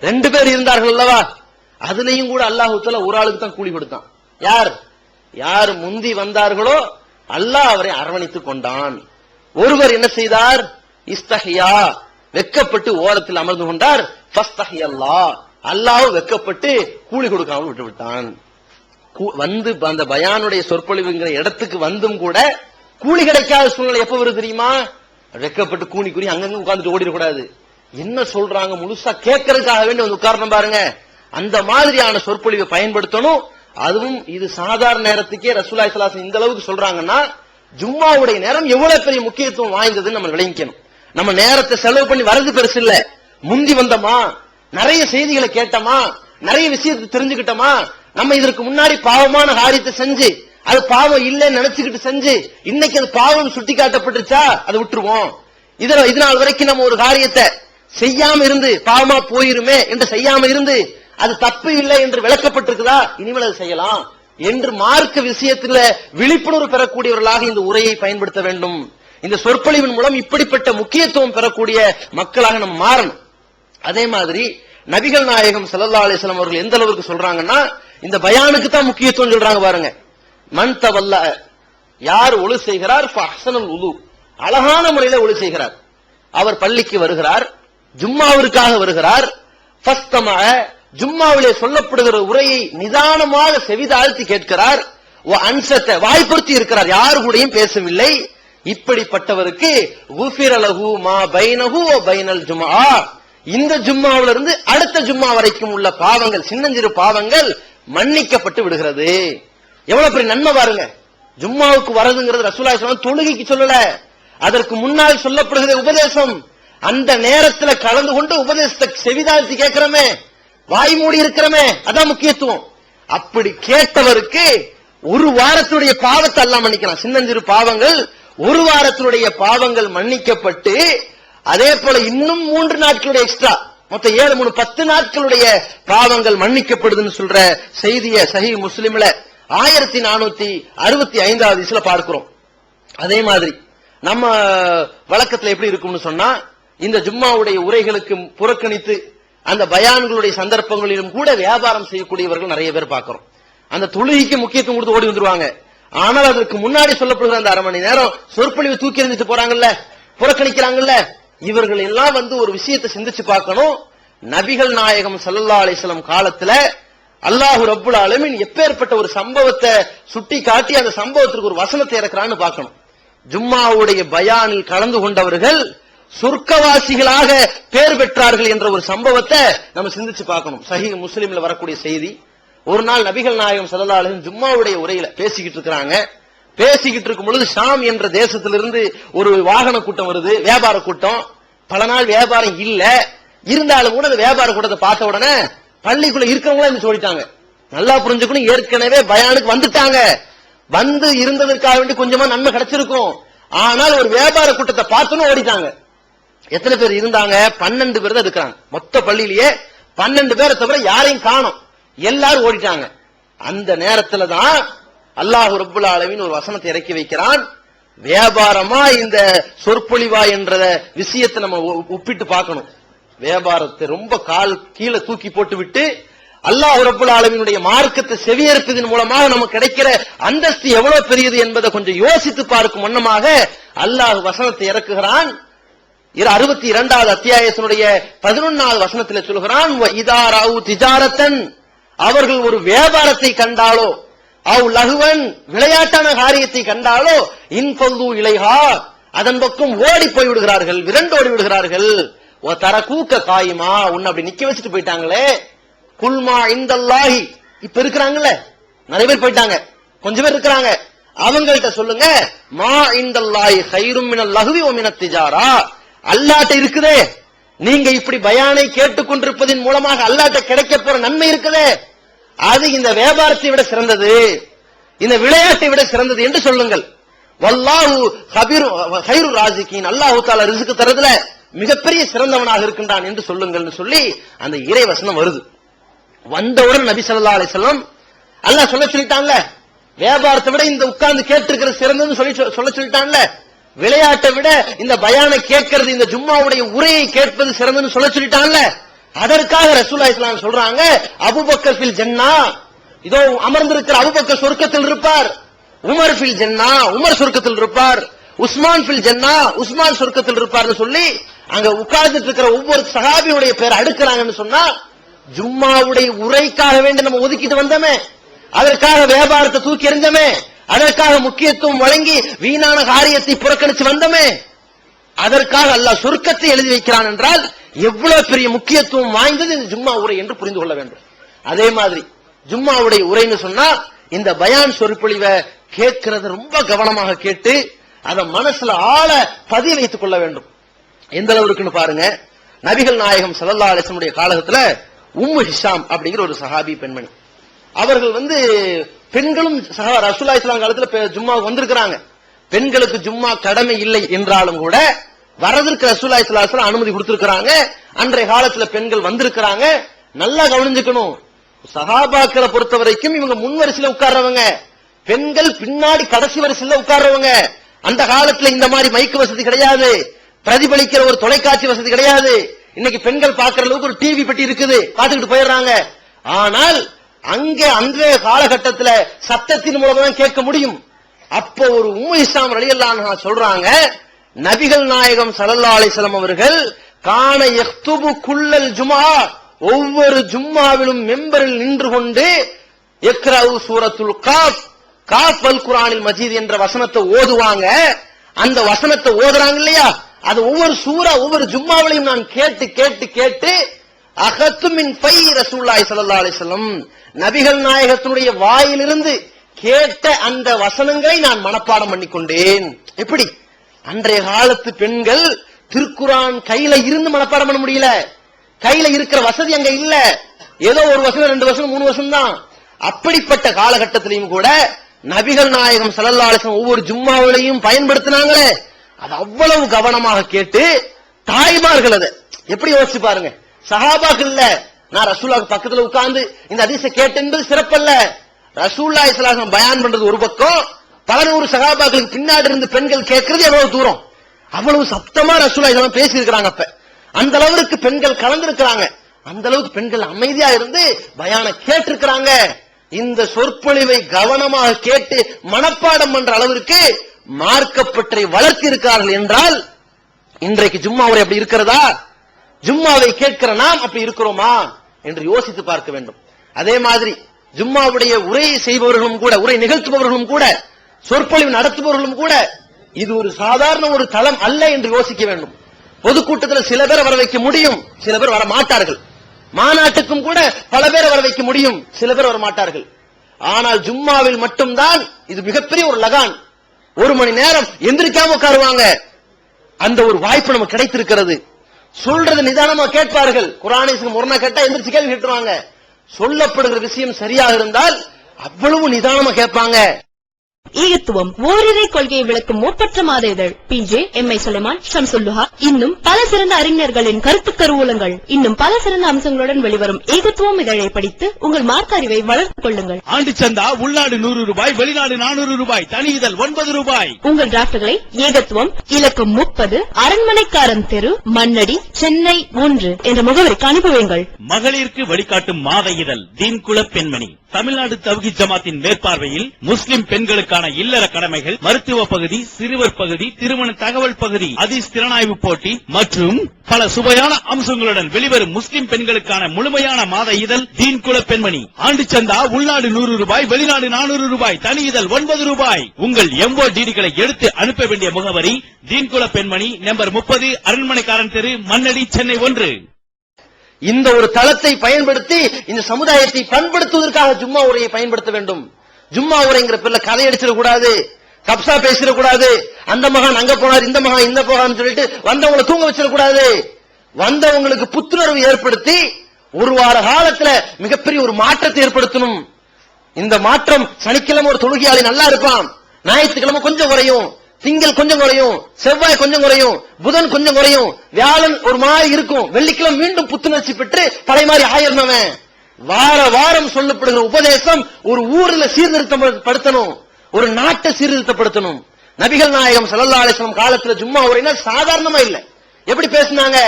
2 பேர் இருந்தார்கள் அல்லவா, அதுலயும் கூட அல்லாஹ் தஆலா ஒரு ஆளுக்கு தான் கூலி கொடுத்தான். யார் முந்தி வந்தார்களோ அல்லாஹ் அவரை அரவணைத்துக் கொண்டான். ஒருவர் என்ன செய்தார், இஸ்தஹியா, வெக்கப்பட்டு ஓரத்தில் அமர்ந்து கொண்டார். ஃபஸ்தஹியல்லாஹ், அல்லாஹ் வெக்கப்பட்டு கூலி கொடுக்காமல் விட்டு விட்டான். வந்து அந்த பயானுடைய சொற்பொழிவுங்கிற இடத்துக்கு வந்தும் கூட கூலி கிடைக்காத சூழ்நிலை எப்ப வருது தெரியுமா? வெக்கப்பட்டு கூனி கூறி அங்கங்க உட்கார்ந்துட்டு ஓடிடக்கூடாது. என்ன சொல்றாங்க முழுசா கேட்கறதுக்காக வேண்டி வந்து உட்கார்ந்து பாருங்க. அந்த மாதிரியான சொற்பொழிவை பயன்படுத்தணும். அதுவும் இது சாதாரண நேரத்துக்கே ரசூலுல்லாஹி ஸல்லல்லாஹு அலைஹி வஸல்லம் இந்த அளவுக்கு சொல்றாங்கன்னா ஜும்மாவுடைய நேரம் எவ்வளவு பெரிய முக்கியத்துவம் வாய்ந்ததுன்னு நம்ம விளங்கிக்கணும். நம்ம நேரத்தை செலவு பண்ணி வரது பெருசு இல்ல, முந்தி வந்தோமா, நிறைய செய்திகளை கேட்டோமா, நிறைய விஷயத்தை தெரிஞ்சுக்கிட்டோமா, நம்ம இதற்கு முன்னாடி பாவமான காரியத்தை செஞ்சு அது பாவம் இல்லைன்னு நினைச்சுக்கிட்டு செஞ்சு இன்னைக்கு அது பாவம் சுட்டி காட்டப்பட்டுச்சா அதை விட்டுருவோம். இதனால் வரைக்கும் நம்ம ஒரு காரியத்தை செய்யாம இருந்து பாவமா போயிருமே என்று செய்யாம இருந்து அது தப்பு இல்லை என்று விளக்கப்பட்டிருக்குதா, இனிமேல் அது செய்யலாம் என்று மார்க்க விஷயத்துல விழிப்புணர்வு பெறக்கூடியவர்களாக இந்த உரையை பயன்படுத்த வேண்டும். இந்த சொற்பொழிவின் மூலம் இப்படிப்பட்ட முக்கியத்துவம் பெறக்கூடிய மக்களாக நம்ம மாறணும். அதே மாதிரி நபிகள் நாயகம் ஸல்லல்லாஹு அலைஹி வஸல்லம் அவர்கள் எந்த அளவுக்கு சொல்றாங்கன்னா இந்த பயானுக்கு தான் முக்கியத்துவம் சொல்றாங்க பாருங்க. மன் தவல்ல, யார் ஒழு செய்கிறார், ஃபஹ்ஸனுல் வுது, அழகான முறையில் ஒழு செய்கிறார். அவர் பள்ளிக்கு வருகிறார், ஜும்மாவிற்காக வருகிறார். ஃபஸ்தமஅ, ஜும்மாவிலே சொல்லப்படுகிற உரையை நிதானமாக செவிதாழ்த்தி கேட்கிறார். அன்சத்த, வாய்ப்படுத்தி இருக்கிறார், யாரு கூடயும் பேசவில்லை. இப்படிப்பட்டவருக்கு குஃபிர லஹு மா பைனஹு வ பைனல் ஜும்ஆ, இந்த ஜும்மாவில இருந்து அடுத்த ஜும்மா வரைக்கும் உள்ள பாவங்கள், சின்னஞ்சிறு பாவங்கள் மன்னிக்கப்பட்டு விடுகிறது. எவ்வளவு பெரிய நன்மை பாருங்க. ஜும்மாவுக்கு வரதுங்கிறது ரசூலுல்லாஹி ஸல்லல்லாஹு அலைஹி வஸல்லம் தொழுகைக்கு சொல்லல, அதற்கு முன்னால் சொல்லப்படுகிற உபதேசம். அந்த நேரத்துல கலந்து கொண்டு உபதேசத்தை செவிதாழ்த்தி கேட்கிறோமே, வாய் மூடி இருக்கிறோமே, அதான் முக்கியத்துவம். அப்படி கேட்டவருக்கு ஒரு வாரத்துடைய பாவத்தை அல்லாஹ் மன்னிக்கிறான். சின்னஞ்சிறு பாவங்கள் ஒரு வாரத்தினுடைய பாவங்கள் மன்னிக்கப்பட்டு, அதே போல இன்னும் 3 நாட்களுடைய எக்ஸ்ட்ரா, மொத்தம் 7 3 10 நாட்களுடைய பாவங்கள் மன்னிக்கப்படுதுன்னு சொல்ற செய்தியை சஹீஹ் முஸ்லிம்ல 1465வது ஹதீஸ்ல பார்க்கிறோம். அதே மாதிரி நம்ம வழக்கத்துல எப்படி இருக்கும்னு சொன்னா, இந்த ஜும்மாவுடைய உரைகளுக்கு புறக்கணித்து அந்த பயான்களுடைய சந்தர்ப்பங்களிலும் கூட வியாபாரம் செய்யக்கூடியவர்கள் நிறைய பேர் பார்க்கிறோம். அந்த தொழுகைக்கு முக்கியத்துவம் கொடுத்து ஓடி வந்துருவாங்க. ஆனால் அதற்கு முன்னாடி சொல்லப்படுகிற அந்த 1/2 மணி நேரம் சொற்பொழிவு தூக்கி எறிஞ்சிட்டு போறாங்கல்ல, புறக்கணிக்கிறாங்கல்ல, இவர்கள் எல்லாம் வந்து ஒரு விஷயத்தை சிந்திச்சு பார்க்கணும். நபிகள் நாயகம் ஸல்லல்லாஹு அலைஹி வஸல்லம் காலத்துல அல்லாஹ் ரப்புல் ஆலமீன் எப்பேற்பட்ட ஒரு சம்பவத்தை சுட்டி காட்டி அந்த சம்பவத்திற்கு ஒரு வசனத்தை இறக்குறான்னு பார்க்கணும். ஜும்மாவுடைய பயானில் கலந்து கொண்டவர்கள் சொர்க்கவாசிகளாக பேர் பெற்றார்கள் என்ற ஒரு சம்பவத்தை நம்ம சிந்திச்சு பார்க்கணும். சஹீஹ் முஸ்லிம்ல வரக்கூடிய செய்தி. ஒரு நாள் நபிகள் நாயகம் ஸல்லல்லாஹு அலைஹி வஸல்லம் ஜும்மாவுடைய உரையில பேசிக்கிட்டு இருக்காங்க. பேசிக்கிட்டு இருக்கும் பொழுது ஷாம் என்ற தேசத்திலிருந்து ஒரு வாகன கூட்டம் வருது, வியாபார கூட்டம். பல நாள் வியாபாரம் இல்ல, இருந்தாலும் கூட அந்த வியாபார கூட்டத்தை பார்த்த உடனே பள்ளிக்குள்ள இருக்கிறவங்களா சொல்லிட்டாங்க. நல்லா புரிஞ்சுக்கணும், ஏற்கனவே பயானுக்கு வந்துட்டாங்க, வந்து இருந்ததற்காக வேண்டி கொஞ்சமா நன்மை கிடைச்சிருக்கும். ஆனால் ஒரு வியாபார கூட்டத்தை பார்த்தோன்னு ஓடிட்டாங்க. எத்தனை பேர் இருந்தாங்க? 12 பேர் தான் இருக்கிறாங்க. மொத்த பள்ளியிலேயே 12 பேரை தவிர யாரையும் காணோம், எல்லாரும் ஓடிட்டாங்க. அந்த நேரத்துல தான் அல்லாஹ் ரப்புல் ஆலமீன் ஒரு வசனத்தை இறக்கி வைக்கிறான். வியாபாரமா இந்த சொற்பொழிவா என்ற விஷயத்தை நம்ம ஒப்பிட்டு பார்க்கணும். வியாபாரத்தை ரொம்ப கால் கீழே தூக்கி போட்டு விட்டு அல்லாஹ் ரப்புல் ஆலமீனுடைய மார்க்கத்தை செவியேற்பதன் மூலமாக நமக்கு கிடைக்கிற அந்தஸ்து எவ்வளவு பெரியது என்பதை கொஞ்சம் யோசித்து பார்க்கும் வண்ணமாக அல்லாஹ் வசனத்தை இறக்குகிறான். 62வது அத்தியாயத்தினுடைய 11வது வசனத்தில் சொல்கிறான், இதாராவு திஜாரத்தன், அவர்கள் ஒரு வியாபாரத்தை கண்டாலோ, அவ் லகுவன் விளையாட்டான காரியத்தை கண்டாலோ, இன்பல்லு இலைஹா, அதன் பக்கம் ஓடி போய் விடுகிறார்கள், விரண்டோடி விடுகிறார்கள். ஓ தரக்கூக்க காயுமா, உன்னை அப்படி நிக்க வச்சுட்டு போயிட்டாங்களே. குல்மா இந்தல்லாஹி, இப்ப இருக்கிறாங்கல்ல நிறைய பேர் போயிட்டாங்க, கொஞ்சம் பேர் இருக்கிறாங்க, அவங்கள்ட்ட சொல்லுங்க, மா இந்தல்லாஹி கைரும் மினல் லஹ்வி வ மினத் திஜாரா, அல்லாஹ்ட்ட இருக்குதே, நீங்க இப்படி பயானை கேட்டுக்கொண்டிருப்பதன் மூலமாக அல்லாஹ்ட்ட கிடைக்க போற நன்மை இருக்குதே, அது இந்த வியாபாரத்தை விட சிறந்தது, இந்த விளையாட்டை விட சிறந்தது என்று சொல்லுங்கள். வல்லாஹு கைரு ராசிகின், அல்லாஹ் தஆலா ரிஸ்க் தரதுல மிகப்பெரிய சிறந்தவனாக இருக்கின்றான் என்று சொல்லுங்கள் சொல்லி அந்த இறை வசனம் வருது. வந்தவுடன் நபி ஸல்லல்லாஹு அலைஹி வஸல்லம் அல்லாஹ் சொல்லிட்டான்ல, வியாபாரத்தை விட இந்த உட்கார்ந்து கேட்டிருக்கிற சிறந்ததுன்னு சொல்லிட்டான்ல, விளையாட்டை விட இந்த பயானை கேட்கிறது, இந்த ஜும்மாவுடைய உரையை கேட்பது சிறந்ததுன்னு சொல்லிட்டான்ல. அதற்காக ரசூலுல்லாஹி ஸல்லல்லாஹு அலைஹி வஸல்லம் சொல்றாங்க, அபூபக்கர் ஃபில் ஜன்னா, இதோ அமர்ந்திருக்கிற அபூபக்கர் சொர்க்கத்தில் இருப்பார், உமர் ஃபில் ஜன்னா, உமர் சொர்க்கத்தில் இருப்பார், உஸ்மான் ஃபில் ஜன்னா, உஸ்மான் சொர்க்கத்தில் இருப்பார்னு சொல்லி அங்க உட்கார்ந்துட்டு இருக்கிற ஒவ்வொரு சஹாபியுடைய பேர் அடுக்கிறாங்கன்னு சொன்னா ஜும்மாவுடைய உரைக்காக வேண்டி நம்ம ஒதுக்கிட்டு வந்தோமே, அதற்காக வியாபாரத்தை தூக்கி எறிஞ்சோமே, அதற்காக முக்கியத்துவம் வழங்கி வீணான காரியத்தை புறக்கணிச்சு வந்தோமே, அதற்காக அல்லாஹ் சொர்க்கத்தை எழுதி வைக்கிறான் என்றால் எவ்வளவு பெரிய முக்கியத்துவம் வாய்ந்தது இந்த ஜும்மா உரை என்று புரிந்து கொள்ள வேண்டும். அதே மாதிரி ஜும்மாவுடைய உரைன்னு சொன்னா இந்த பயான் சொற்பொழிவை கேட்கிறது ரொம்ப கவனமாக கேட்டு அதை மனசுல ஆழ பதிய வைத்துக் கொள்ள வேண்டும். எந்த அளவுக்குன்னு பாருங்க, நபிகள் நாயகம் ஸல்லல்லாஹு அலைஹி வஸல்லம் காலத்துல உம்மு ஹிஷாம் அப்படிங்கிற ஒரு சஹாபி பெண்மணி, அவர்கள் பெண்களும் ரசூலுல்லாஹி ஸல்லல்லாஹு அலைஹி காலத்துல ஜும்மாவுக்கு வந்திருக்கிறாங்க. பெண்களுக்கு ஜும்மா கடமை இல்லை என்றாலும் கூட வரதற்கு ரசூலுல்லாஹி ஸல்லல்லாஹு அலைஹி வஸல்லம் அனுமதி கொடுத்திருக்கிறாங்க. அன்றைய காலத்துல பெண்கள் வந்திருக்கிறாங்க. நல்லா கவனிச்சுக்கணும், சஹாபாக்களை பொறுத்த வரைக்கும் இவங்க முன் வரிசையில உட்கார்றவங்க, பெண்கள் பின்னாடி கடைசி வரிசையில உட்கார்றவங்க. அந்த காலத்துல இந்த மாதிரி மைக்கு வசதி கிடையாது, பிரதிபலிக்கிற ஒரு தொலைக்காட்சி வசதி கிடையாது. இன்னைக்கு பெண்கள் பார்க்கிற அளவுக்கு ஒரு டிவி பெட்டி இருக்குது, பார்த்துக்கிட்டு போயிடுறாங்க. ஆனால் அங்கே அன்றைய காலகட்டத்தில் சத்தத்தின் மூலம் தான் கேட்க முடியும். அப்போ ஒரு உம்மு ஹிஷாம் ரலியல்லாஹு அன்ஹா சொல்றாங்க, நபிகள் நாயகம் ஸல்லல்லாஹு அலைஹி வஸல்லம் அவர்கள் கான யக்துபு குல்லல் ஜும்ஆ, ஒவ்வொரு ஜும்மாவிலும் மெம்பரில் நின்று கொண்டு இக்ரவு சூரத்துல் காஃப், காஃப் அல் குர்ஆனில் மஜீத் என்ற வசனத்தை ஓதுவாங்க. அந்த வசனத்தை ஓதுறாங்க இல்லையா, அது ஒவ்வொரு சூரா ஒவ்வொரு ஜும்மாவிலையும் நான் கேட்டு கேட்டு கேட்டு அகத்து மின் ஃபை ரசூலுல்லாஹி ஸல்லல்லாஹு அலைஹி வஸல்லம், நபிகள் நாயகத்தினுடைய வாயிலிருந்து கேட்ட அந்த வசனங்களை நான் மனப்பாடம் பண்ணிக்கொண்டேன். எப்படி அன்றைய காலத்து பெண்கள் திருக்குரான் கையில இருந்து மனப்பாடம் பண்ண முடியல, கையில இருக்கிற வசதி அங்க இல்ல, ஏதோ ஒரு வசனம் 2 வசனம் 3 வசனம் தான். அப்படிப்பட்ட காலகட்டத்திலையும் கூட நபிகள் நாயகம் ஸல்லல்லாஹு அலைஹி வஸல்லம் ஒவ்வொரு ஜும்மாவிலையும் பயன்படுத்தினாங்களே, அது அவ்வளவு கவனமாக கேட்டு தாய்மார்கள் அதை எப்படி யோசிச்சு பாருங்க. சஹாபாக்கள் இல்ல, நான் ரசூலுல்லாஹ் பக்கத்துல உட்கார்ந்து இந்த ஹதீஸை கேட்டது சிறப்பல்ல, ரசூலுல்லாஹி ஸல்லல்லாஹு அலைஹி வஸல்லம் பயான் பண்றது ஒரு பக்கம், பல நூறு சஹாபாக்களுக்கு பின்னாடி இருந்து பெண்கள் கேட்கறது எவ்வளவு தூரம், அவ்வளவு சப்தமா ரசூலுல்லாஹி ஸல்லல்லாஹு அலைஹி வஸல்லம் பேசி இருக்கிறாங்க. அப்ப அந்த அளவுக்கு பெண்கள் கலந்திருக்கிறாங்க, அந்த அளவுக்கு பெண்கள் அமைதியா இருந்து பயான கேட்டிருக்கிறாங்க. இந்த சொற்பொழிவை கவனமாக கேட்டு மனப்பாடம் பண்ற அளவிற்கு மார்க்கப்பற்றை வளர்த்தி இருக்கிறார்கள் என்றால் இன்றைக்கு ஜும்மா உரை அப்படி இருக்கிறதா? ஜும்மாவை கேட்கிற நாம் அப்படி இருக்கிறோமா என்று யோசித்து பார்க்க வேண்டும். அதே மாதிரி ஜும்மாவுடைய உரை செய்பவர்களும் கூட, உரை நிகழ்த்துபவர்களும் கூட, சொற்பொழிவு நடத்துபவர்களும் கூட இது ஒரு சாதாரண ஒரு தளம் அல்ல என்று யோசிக்க வேண்டும். பொதுக்கூட்டத்தில் சில பேரை வர வைக்க முடியும், சில பேர் வர மாட்டார்கள். மாநாட்டுக்கும் கூட பல பேரை வர வைக்க முடியும், சில பேர் வர மாட்டார்கள். ஆனால் ஜும்மாவில் மட்டும்தான் இது மிகப்பெரிய ஒரு லகான். 1 மணி நேரம் எந்திரிக்காம உட்காருவாங்க, அந்த ஒரு வாய்ப்பு நமக்கு கிடைத்திருக்கிறது. சொல்றது நிதானமா கேட்பார்கள், குர்ஆனுக்கு முரணா கேட்டா எந்திரிச்சு கேள்வி கேட்டுருவாங்க. சொல்லப்படுகிற விஷயம் சரியாக இருந்தால் அவ்வளவு நிதானமா கேட்பாங்க. ஈகத்துவம் ஓரிரை கொள்கையை விளக்கும் முற்பற்ற மாத இதழ் PJ MI சுலைமான் ஷம்சுல்லுஹா இன்னும் பல சிறந்த அறிஞர்களின் கருத்து கருவூலங்கள் இன்னும் பல சிறந்த அம்சங்களுடன் வெளிவரும் ஈகத்துவம் இதழை படித்து உங்கள் மார்க்க அறிவை வளர்த்துக் கொள்ளுங்கள். ஆண்டு சந்தா உள்நாடு 100 ரூபாய், வெளிநாடு 400 ரூபாய், தனி இதழ் 9 ரூபாய். உங்கள் டிராப்டுகளை ஏகத்துவம் இலக்கம் 30 அரண்மனைக்காரன் தெரு, மண்ணடி, சென்னை 1 என்ற முகவரிக்கு அனுப்புவீங்கள். மகளிருக்கு வழிகாட்டும் மாத இதழ் தீன்குல பெண்மணி, தமிழ்நாடு தவ்ஹீத் ஜமாத்தின் மேற்பார்வையில் முஸ்லிம் பெண்களுக்கான இல்லற கடமைகள், மருத்துவ பகுதி, சிறுவர் பகுதி, திருமண தகவல் பகுதி, ஹதீஸ் திறனாய்வு போட்டி மற்றும் பல சுவையான அம்சங்களுடன் வெளிவரும் முஸ்லிம் பெண்களுக்கான முழுமையான மாத இதழ் தீன்குல பெண்மணி. ஆண்டு சந்தா உள்நாடு 100 ரூபாய், வெளிநாடு 400 ரூபாய், தனி இதழ் 9 ரூபாய். உங்கள் MODDகளை எடுத்து அனுப்ப வேண்டிய முகவரி தீன்குல பெண்மணி, நம்பர் 30, அரண்மனைக்காரன் தெரு, மண்ணடி, சென்னை 1. இந்த ஒரு தளத்தை பயன்படுத்தி இந்த சமுதாயத்தை பண்படுத்துவதற்காக ஜும்மா உரையை பயன்படுத்த வேண்டும். ஜும்மா உரைங்கிற பேர்ல கதை அடிச்சிடக்கூடாது, கப்சா பேசிடக்கூடாது, அந்த மகான் அங்க போனார், இந்த மகான் இந்த போகான்னு சொல்லிட்டு வந்தவங்களை தூங்க வச்சிடக்கூடாது. வந்தவங்களுக்கு புத்துணர்வு ஏற்படுத்தி 1 வார காலத்துல மிகப்பெரிய ஒரு மாற்றத்தை ஏற்படுத்தணும். இந்த மாற்றம் சனிக்கிழமை ஒரு தொழுகையாளி நல்லா இருப்பான், ஞாயிற்றுக்கிழமை கொஞ்சம் குறையும், திங்கள் கொஞ்சம் குறையும், செவ்வாய் கொஞ்சம் குறையும், புதன் கொஞ்சம் குறையும், வியாழன் ஒரு மாதிரி இருக்கும், வெள்ளிக்கிழமை மீண்டும் புத்துணர்ச்சி பெற்று பழைய மாதிரி ஆயிரனவன். வார வாரம் சொல்லப்படுகிற உபதேசம் ஒரு ஊர்ல சீர்திருத்தப்படுத்தணும், ஒரு நாட்டை சீர்திருத்தப்படுத்தணும். நபிகள் நாயகம் ஸல்லல்லாஹு அலைஹி வஸல்லம் காலத்துல ஜும்மா உரைனா சாதாரணமா இல்ல. எப்படி பேசினாங்க?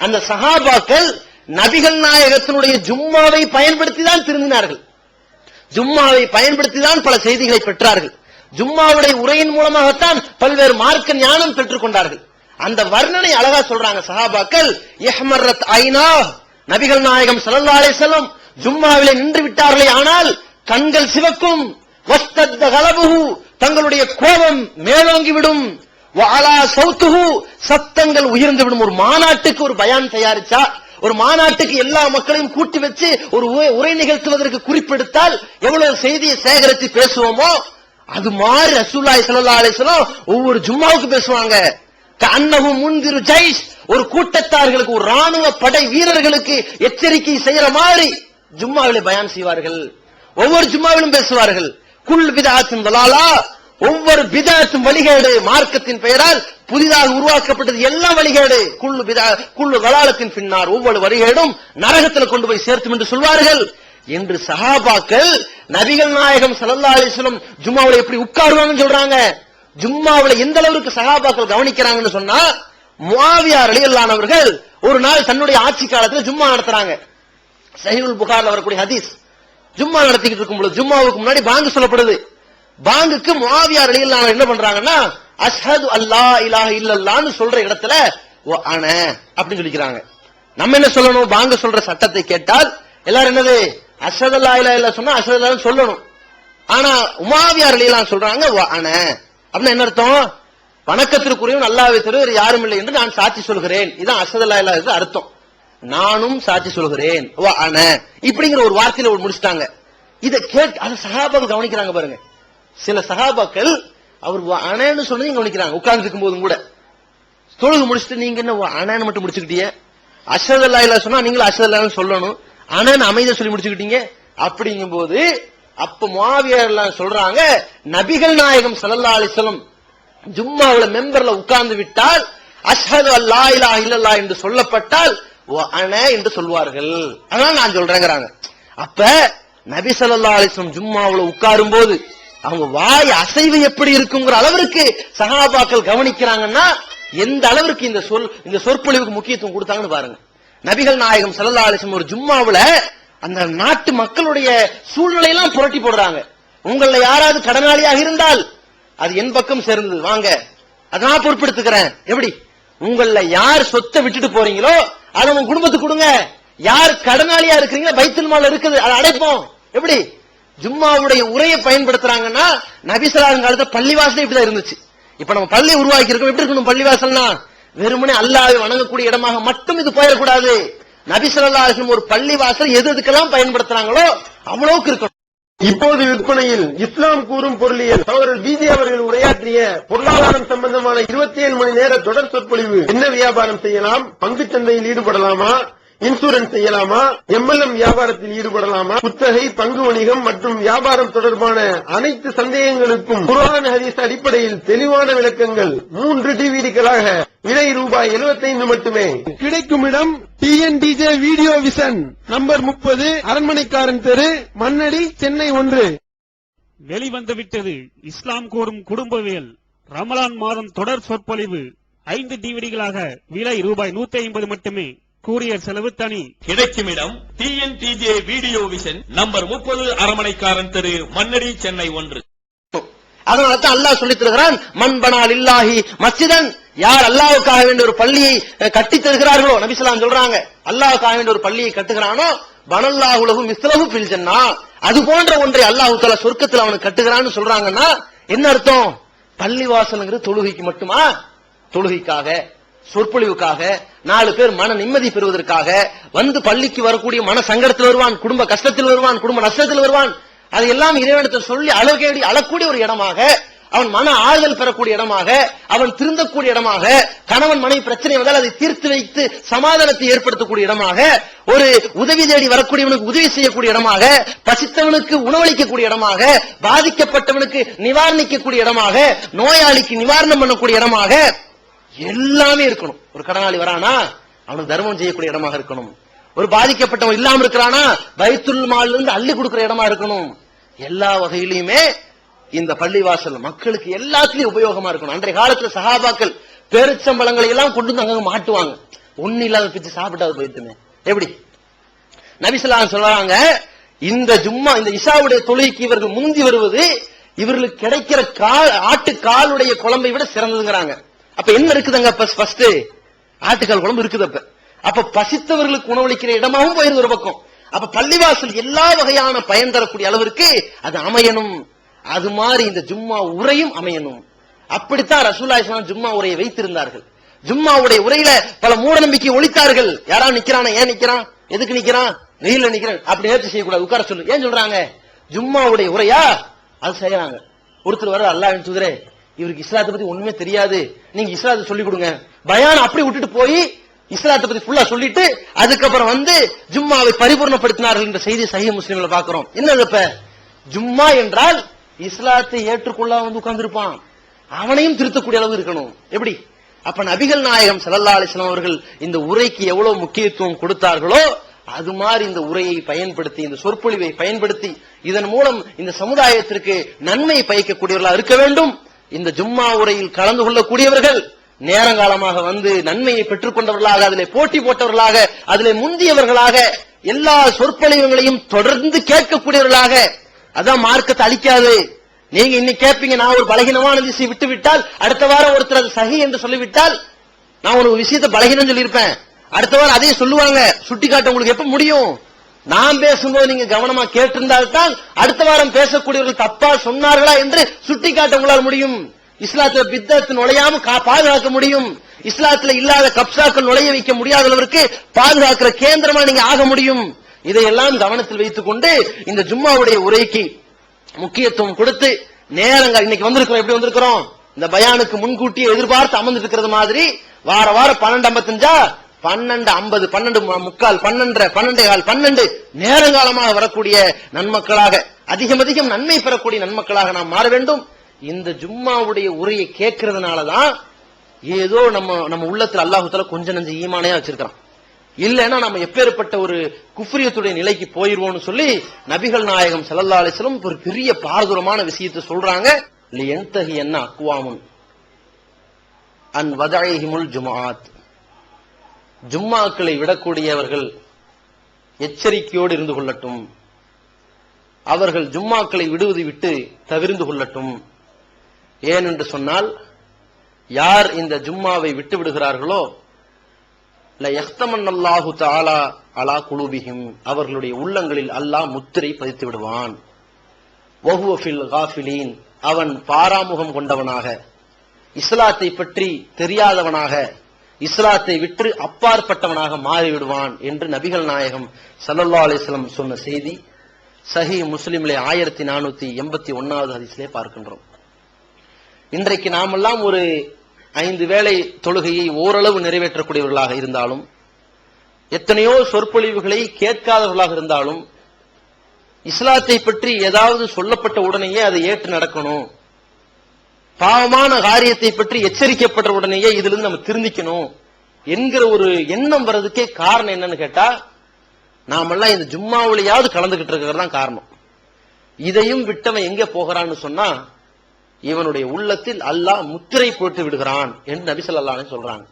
அந்த சஹாபாக்கள் நபிகள் நாயகத்தினுடைய ஜும்மாவை பயன்படுத்தி தான் திருந்தினார்கள், ஜும்மாவை பயன்படுத்தி தான் பல செய்திகளை பெற்றார்கள், ஜும்மாவுடைய உரையின் மூலமாகத்தான் பல்வேறு மார்க்க ஞானம் பெற்றுக் கொண்டார்கள். அந்த வர்ணனை அழகா சொல்றாங்க சஹாபாக்கள். இஹ்மர்ரத் ஐனா, நபிகள் நாயகம் ஸல்லல்லாஹு அலைஹி வஸல்லம் ஜும்மாவிலே நின்று விட்டார்களே ஆனால் கண்கள் சிவக்கும், வஸ்தத்த கலபுஹு தங்களுடைய கோபம் மேலோங்கிவிடும், வஅலா சௌத்துஹு சத்தங்கள் உயர்ந்து விடும். ஒரு மாநாட்டுக்கு ஒரு பயான் தயாரிச்சா, ஒரு மாநாட்டுக்கு எல்லா மக்களையும் கூட்டி வச்சு ஒரு உரை நிகழ்த்துவதற்கு குறிப்பெடுத்தால் எவ்வளவு செய்தியை சேகரித்து பேசுவோமோ அது மாதிரி ரசூலுல்லாஹி ஸல்லல்லாஹு அலைஹி வஸல்லம் ஒவ்வொரு ஜும்மாவுக்கு பேசுவாங்க. கஅன்னஹு முன்திரு ஜைஷ், ஒரு கூட்டத்தார்களுக்கு, ஒரு ராணுவ படை வீரர்களுக்கு எச்சரிக்கை செய்யற மாதிரி ஜும்மாவிலே பயான் செய்வார்கள். ஒவ்வொரு ஜும்மாவிலும் பேசுவார்கள். குல் பிதஅத்துன் தலாலா, ஒவ்வொரு பிதஅத்தும் வழிகேடு, மார்க்கத்தின் பெயரால் புதிதாக உருவாக்கப்பட்டது எல்லாம் வழிகேடு. குல்லு தலாலத்தின் பின்னார், ஒவ்வொரு வழிகேடும் நரகத்தில் கொண்டு போய் சேர்த்தும் என்று சொல்வார்கள் என்று சஹாபாக்கள் நபிகள் நாயகம் ஸல்லல்லாஹு அலைஹி வஸல்லம் ஜும்மாவுல எப்படி உட்காருவாங்கன்னு சொல்றாங்க. ஜும்மாவுல எந்த அளவுக்கு சஹாபாக்கள் கவனிக்கிறாங்கன்னு சொன்னா, முஆவியா ரலியல்லாஹு அன்ஹு அவர்கள் ஒரு நாள் தன்னுடைய ஆட்சி காலத்துல ஜும்மா நடத்துறாங்க. சஹீஹுல் புகாரில வரக்கூடிய ஹதீஸ். ஜும்மா நடத்திக்கிட்டு இருக்கும் பொழுது ஜும்மாவுக்கு முன்னாடி பாங்கு சொல்லப்படுது. பாங்குக்கு முஆவியா ரலியல்லாஹு அன்ஹு என்ன பண்றாங்கன்னா, அஷ்ஹது அல்லா இலாஹ இல்லல்லாஹ்னு சொல்ற இடத்துல வ அன அப்படி சொல்லிக்கிறாங்க. நம்ம என்ன சொல்லணும்? பாங்கு சொல்ற சட்டத்தை கேட்டால் எல்லாரும் என்னது, அஷ்ஹது அல்லா இலாஹ இல்லல்லாஹ் சொன்னா அஷ்ஹது அல்லாஹ்னு சொல்லணும். ஆனா முஆவியா ரலியல்லாஹு அன்ஹு சொல்றாங்க வ அன அப்படின்னா என்ன அர்த்தம்? வணக்கத்திற்குரியவன் அல்லாஹ்வை தவிர வேறு யாரும் இல்லை என்று நான் சாட்சி சொல்கிறேன். இதான் அஷ்ஹது அல்லா இலாஹ இல்லல்லாஹ் அர்த்தம். நானும் சாட்சி சொல்கிறேன் வ அன இப்படிங்கிற ஒரு வார்த்தையில முடிச்சிட்டாங்க. இதை கேட்டு அந்த சஹாபாக்கள் கவனிக்கிறாங்க பாருங்க. சில சஹாபாக்கள் அவர் அனன்னு சொன்னதையும் கவனிக்கிறாங்க. உட்கார்ந்து இருக்கும் போதும் கூட தொழுகு முடிச்சுட்டு நீங்க என்ன அனன்னு மட்டும் முடிச்சுக்கிட்டீங்க, அஷ்ஹது அல்லா இலாஹ சொன்னா நீங்களும் அஷ்ஹது அல்லாஹ்னு சொல்லணும், அனன்னு அமைதியா சொல்லி முடிச்சுக்கிட்டீங்க அப்படிங்கும் போது அப்ப முஆவியா எல்லாம் சொல்றாங்க, நபிகள் நாயகம் ஸல்லல்லாஹு அலைஹி வஸல்லம் ஜும்மாவுல மெம்பர்ல உட்கார்ந்து விட்டால் அஷ்ஹது அல்லா இலாஹ இல்லல்லாஹ் என்று சொல்லப்பட்டால் அன என்று சொல்வார்கள். அதனால நான் சொல்றேங்கிறாங்க. அப்ப நபி ஸல்லல்லாஹு அலைஹி வஸல்லம் ஜும்மாவுல உட்காரும் போது அவங்க வாய் அசைவு எப்படி இருக்குங்கிற அளவிற்கு சஹாபாக்கள் கவனிக்கிறாங்கன்னா எந்த அளவிற்கு இந்த சொற்பொழிவுக்கு முக்கியத்துவம் கொடுத்தாங்கன்னு பாருங்க. நபிகள் நாயகம் ஸல்லல்லாஹு அலைஹி வஸல்லம் ஒரு ஜும்மாவுல அந்த நாட்டு மக்களுடைய சூழ்நிலையெல்லாம் புரட்டி போடுறாங்க. உங்கள யாராவது கடனாளியாக இருந்தால் அது என் பக்கம் சேர்ந்தது, வாங்க அதை நான் பொறுப்பெடுத்துக்கிறேன். எப்படி? உங்கள யார் சொத்தை விட்டுட்டு போறீங்களோ அதை உங்க குடும்பத்துக்கு கொடுங்க. யார் கடனாளியா இருக்கிறீங்களோ பைத்துல் மால் இருக்குது, அதை அடைப்போம். எப்படி? ஜும்மாவுடைய உரையை பயன்படுத்துறாங்கன்னா நபி ஸல்லல்லாஹு அலைஹி வஸல்லம் காலத்துல பள்ளிவாசல் இப்படிதான் இருந்துச்சு. இப்ப நம்ம பள்ளி உருவாக்கி இருக்கோம். எப்படி இருக்கணும் பள்ளிவாசல்னா? வெறுமனே அல்லாஹ்வை வணங்கக்கூடிய இடமாக மட்டும் இது போயிடக்கூடாது. நபி ஸல்லல்லாஹு அலைஹி வஸல்லம் ஒரு பள்ளிவாசல் எதுக்கெல்லாம் பயன்படுத்துறாங்களோ அவ்வளவுக்கு இருக்கணும். இப்போது விற்பனையில் இஸ்லாம் கூறும் பொருளியல் சகோதரர் பிஜே அவர்கள் உரையாற்றிய பொருளாதாரம் சம்பந்தமான 27 மணி நேர தொடர் சொற்பொழிவு. என்ன வியாபாரம் செய்யலாம், பங்குச் சந்தையில் ஈடுபடலாமா, இன்சூரன்ஸ் செய்யலாமா, எம்எல்எம் வியாபாரத்தில் ஈடுபடலாமா, குத்தகை, பங்கு வணிகம் மற்றும் வியாபாரம் தொடர்பான அனைத்து சந்தேகங்களுக்கும் குர்ஆன் ஹதீஸ் அடிப்படையில் தெளிவான விளக்கங்கள் 3 டிவிடிகளாக விலை ரூபாய் 75 மட்டுமே. கிடைக்கும் இடம் டிஎன்டிஜே வீடியோ விஷன், நம்பர் 30, அரண்மனைக்காரன் தெரு, மண்ணடி, சென்னை 1. வெளிவந்து விட்டது இஸ்லாம் கூறும் குடும்பவியல் ரமலான் மாதம் தொடர் சொற்பொழிவு 5 டிவிடிகளாக விலை ரூபாய் 150 மட்டுமே. கூரியர் செலவு தனி. கிடைக்கும் இடம் டிஎன்டிஜே வீடியோ விஷன், நம்பர் 30, அரண்மனைக்காரன் தெரு, மண்ணடி, சென்னை 1. அதனால தான் அல்லாஹ் சொல்லித் தருகிறான், மன் பனா லில்லாஹி மஸ்ஜிதன், யார் அல்லாஹ்வுக்காக வேண்டிய ஒரு பள்ளியை கட்டி தருகிறார்களோ, நபி ஸல்லல்லாஹு அலைஹி வஸல்லம் சொல்றாங்க, அல்லாஹ்வுக்காக வேண்டிய ஒரு பள்ளியை கட்டுகிறானோ பனல்லாஹு லஹு மிஸ்லஹு ஃபில் ஜன்னா, அது போன்ற ஒன்றை அல்லாஹ் தஆலா சொர்க்கத்தில் அவனுக்கு கட்டுகிறான்னு சொல்றாங்கன்னா என்ன அர்த்தம்? பள்ளிவாசல்ங்கிறது தொழுகைக்கு மட்டுமா? தொழுகைக்காக, சொற்பொழிவுக்காக, 4 பேர் மன நிம்மதி பெறுவதற்காக வந்து பள்ளிக்கு வரக்கூடிய மன சங்கடத்தில் வருவான், குடும்ப கஷ்டத்தில் வருவான், குடும்ப நஷ்டத்தில் வருவான், அதையெல்லாம் இறைவனிடத்தில் சொல்லி அழக்கூடிய ஒரு இடமாக, அவன் மன ஆறுதல் பெறக்கூடிய இடமாக, அவன் திருந்தக்கூடிய இடமாக, கணவன் மனைவி பிரச்சனை வந்தால் அதை தீர்த்து வைத்து சமாதானத்தை ஏற்படுத்தக்கூடிய இடமாக, ஒரு உதவி தேடி வரக்கூடியவனுக்கு உதவி செய்யக்கூடிய இடமாக, பசித்தவனுக்கு உணவளிக்கக்கூடிய இடமாக, பாதிக்கப்பட்டவனுக்கு நிவாரணிக்கக்கூடிய இடமாக, நோயாளிக்கு நிவாரணம் பண்ணக்கூடிய இடமாக எல்லாமே இருக்கணும். ஒரு கடனாளி வரானா அவனுக்கு தர்மம் செய்யக்கூடிய இடமாக இருக்கணும். ஒரு பாதிக்கப்பட்டவன் இல்லாம இருக்கிறானா பைத்துல் மால்ல இருந்து அள்ளி கொடுக்கிற இடமா இருக்கணும். எல்லா வகையிலுமே இந்த பள்ளிவாசல் மக்களுக்கு எல்லாத்துலயும் உபயோகமா இருக்கணும். அன்றைய காலத்துல சஹாபாக்கள் பேரிச்சம்பழங்களை எல்லாம் கொண்டு வந்து அங்க மாட்டுவாங்க. ஒண்ணு இல்லாத பிச்சு சாப்பிட்டாது போயிட்டுமே. எப்படி? நபி ஸல்லல்லாஹு அலைஹி வஸல்லம் சொல்றாங்க, இந்த ஜும்மா இந்த இஷாவுடைய தொழுகைக்கு இவர்கள் முந்தி வருவது இவர்களுக்கு கிடைக்கிற ஆட்டு காலுடைய குழம்பை விட சிறந்ததுங்கிறாங்க. அப்ப என்ன இருக்குதுங்க? ஃபர்ஸ்ட் ஆட்டுக்கால் குழம்பு இருக்குது. அப்ப பசித்தவர்களுக்கு உணவளிக்கிற இடமாவும் போயிருது ஒரு பக்கம். அப்ப பள்ளிவாசல் எல்லா வகையான பயன் தரக்கூடிய அளவிற்கு அது அமையணும். அது மாதிரி இந்த ஜும்மா உரையும் அமையணும். அப்படித்தான் ரசூலுல்லாஹி ஸல்லல்லாஹு அலைஹி வஸல்லம் ஜும்மா உரையை வைத்திருந்தார்கள். ஜும்மாவுடைய உரையில பல மூட நம்பிக்கை ஒழித்தார்கள். யாரா நிக்கிறானா, ஏன் நிக்கிறான், எதுக்கு நிக்கிறான், வெயில்ல நிக்கிறான், அப்படி ஏற்று செய்யக்கூடாது, உட்கார சொல்லு. ஏன் சொல்றாங்க? ஜும்மாவுடைய உரையா அது செய்யறாங்க. ஒருத்தர் வர, அல்லாஹ்வின் தூதரே, இவருக்கு இஸ்லாத்தை பத்தி ஒண்ணுமே தெரியாது, நீங்க இஸ்லாத்தை சொல்லி கொடுங்க. பயான் அப்படி விட்டுட்டு போய் இஸ்லாத்தை பத்தி ஃபுல்லா சொல்லிட்டு அதுக்கப்புறம் வந்து ஜும்மாவை பரிபூர்ணப்படுத்தினார்கள் என்ற செய்தி சஹீஹ் முஸ்லிம்ல பாக்குறோம். என்னது இப்ப ஜும்மா என்றால் இஸ்லாத்தை ஏற்றுக்கொள்ள வந்து உட்கார்ந்திருப்பான், அவனையும் திருத்தக்கூடிய அளவு இருக்கணும். எப்படி? அப்ப நபிகள் நாயகம் ஸல்லல்லாஹு அலைஹி வஸல்லம் அவர்கள் இந்த உரைக்கு எவ்வளவு முக்கியத்துவம் கொடுத்தார்களோ அது மாதிரி இந்த உரையை பயன்படுத்தி, இந்த சொற்பொழிவை பயன்படுத்தி இதன் மூலம் இந்த சமுதாயத்திற்கு நன்மை பயக்கக்கூடியவர்களாக இருக்க வேண்டும். இந்த ஜும்மா உரையில் கலந்து கொள்ளக்கூடியவர்கள் நேரங்காலமாக வந்து நன்மையை பெற்றுக் கொண்டவர்களாக, அதிலே போட்டி போட்டவர்களாக, அதிலே முந்தியவர்களாக, எல்லா சொற்பொழிவுகளையும் தொடர்ந்து கேட்கக்கூடியவர்களாக. அதான் மார்க்கத்தை அளிக்காது. நீங்க இன்னைக்கு கேட்பீங்க, நான் ஒரு பலகீனமான விஷயம் விட்டு விட்டால் அடுத்த வாரம் ஒருத்தர் அது சஹி என்று சொல்லிவிட்டால், நான் ஒரு விஷயத்தை பலகீனம் சொல்லியிருப்பேன், அடுத்த வாரம் அதே சொல்லுவாங்க, சுட்டி காட்ட உங்களுக்கு எப்ப முடியும்? நான் பேசும்போது நீங்க கவனமா கேட்டிருந்தால்தான் அடுத்த வாரம் பேசக்கூடியவர்கள் தப்பா சொன்னார்களா என்று சுட்டி காட்ட உங்களால் முடியும். இஸ்லாத்துல பித்தத்து நுழையாம பாதுகாக்க முடியும். இஸ்லாத்துல இல்லாத கப்சாக்கள் நுழைய வைக்க முடியாதவருக்கு பாதுகாக்கிற கேந்திரமா நீங்க ஆக முடியும். இதையெல்லாம் கவனத்தில் வைத்துக் கொண்டு இந்த ஜும்மாவுடைய உரைக்கு முக்கியத்துவம் கொடுத்து நேரங்கள் இன்னைக்கு வந்திருக்கிறோம். எப்படி வந்திருக்கிறோம்? இந்த பயானுக்கு முன்கூட்டியே எதிர்பார்த்து அமர்ந்துட்டு இருக்கிறது மாதிரி வார வாரம் 12:55 12:50 12:45 12:15 12 நேரங்காலமாக வரக்கூடிய நன்மக்களாக, அதிகம் நன்மை பெறக்கூடிய நன்மக்களாக நாம் மாற வேண்டும். இந்த ஜும்மாவுடைய உரையை கேட்கறதுனாலதான் ஏதோ நம்ம உள்ளத்துல அல்லாஹ் தஆலா கொஞ்சம் நஞ்ச ஈமானையா வச்சிருக்கான். இல்லன்னா நம்ம எப்பேற்பட்ட ஒரு குஃப்ரியத்துடைய நிலைக்கு போயிருவோம்னு சொல்லி நபிகள் நாயகம் ஸல்லல்லாஹு அலைஹி வஸல்லம் ஒரு பெரிய பாரதூரமான விஷயத்தை சொல்றாங்க. லியன்தஹி அன் அக்வாமுன் அன் வதஇஹிமுல் ஜும்ஆத். ஜும்மாக்களை விடக்கூடியவர்கள் எச்சரிக்கையோடு இருந்து கொள்ளட்டும், அவர்கள் ஜும்மாக்களை விடுவதை விட்டு தவிர்ந்து கொள்ளட்டும். ஏனென்று சொன்னால், யார் இந்த ஜும்மாவை விட்டு விடுகிறார்களோ லயஹ்தமன்னல்லாஹு தஆலா அலா குலூபிஹிம், அவர்களுடைய உள்ளங்களில் அல்லாஹ் முத்திரை பதித்து விடுவான். வஹுவ ஃபில் காஃபிலீன், அவன் பாராமுகம் கொண்டவனாக, இஸ்லாத்தை பற்றி தெரியாதவனாக, இஸ்லாத்தை விட்டு அப்பாற்பட்டவனாக மாறிவிடுவான் என்று நபிகள் நாயகம் ஸல்லல்லாஹு அலைஹி வஸல்லம் சொன்ன செய்தி சஹீஹ் முஸ்லிமிலே 1481வது ஹதீஸிலே பார்க்கின்றோம். இன்றைக்கு நாமெல்லாம் ஒரு 5 வேளை தொழுகையை ஓரளவு நிறைவேற்றக்கூடியவர்களாக இருந்தாலும், எத்தனையோ சொற்பொழிவுகளை கேட்காதவர்களாக இருந்தாலும், இஸ்லாத்தை பற்றி ஏதாவது சொல்லப்பட்ட உடனேயே அதை ஏற்று நடக்கணும், பாவமான காரியத்தை பற்றி எச்சரிக்கப்பட்ட உடனேயே இதிலிருந்து நம்ம திருந்திக்கணும் என்கிற ஒரு எண்ணம் வர்றதுக்கே காரணம் என்னன்னு கேட்டா, நாமெல்லாம் இந்த ஜும்மாவிலையாவது கலந்துகிட்டு இருக்கிறது தான் காரணம். இதையும் விட்டவன் எங்க போகிறான்னு சொன்னா, இவனுடைய உள்ளத்தில் அல்லாஹ் முத்திரை போட்டு விடுகிறான் என்று நபி ஸல்லல்லாஹு அலைஹி சொல்றாங்க.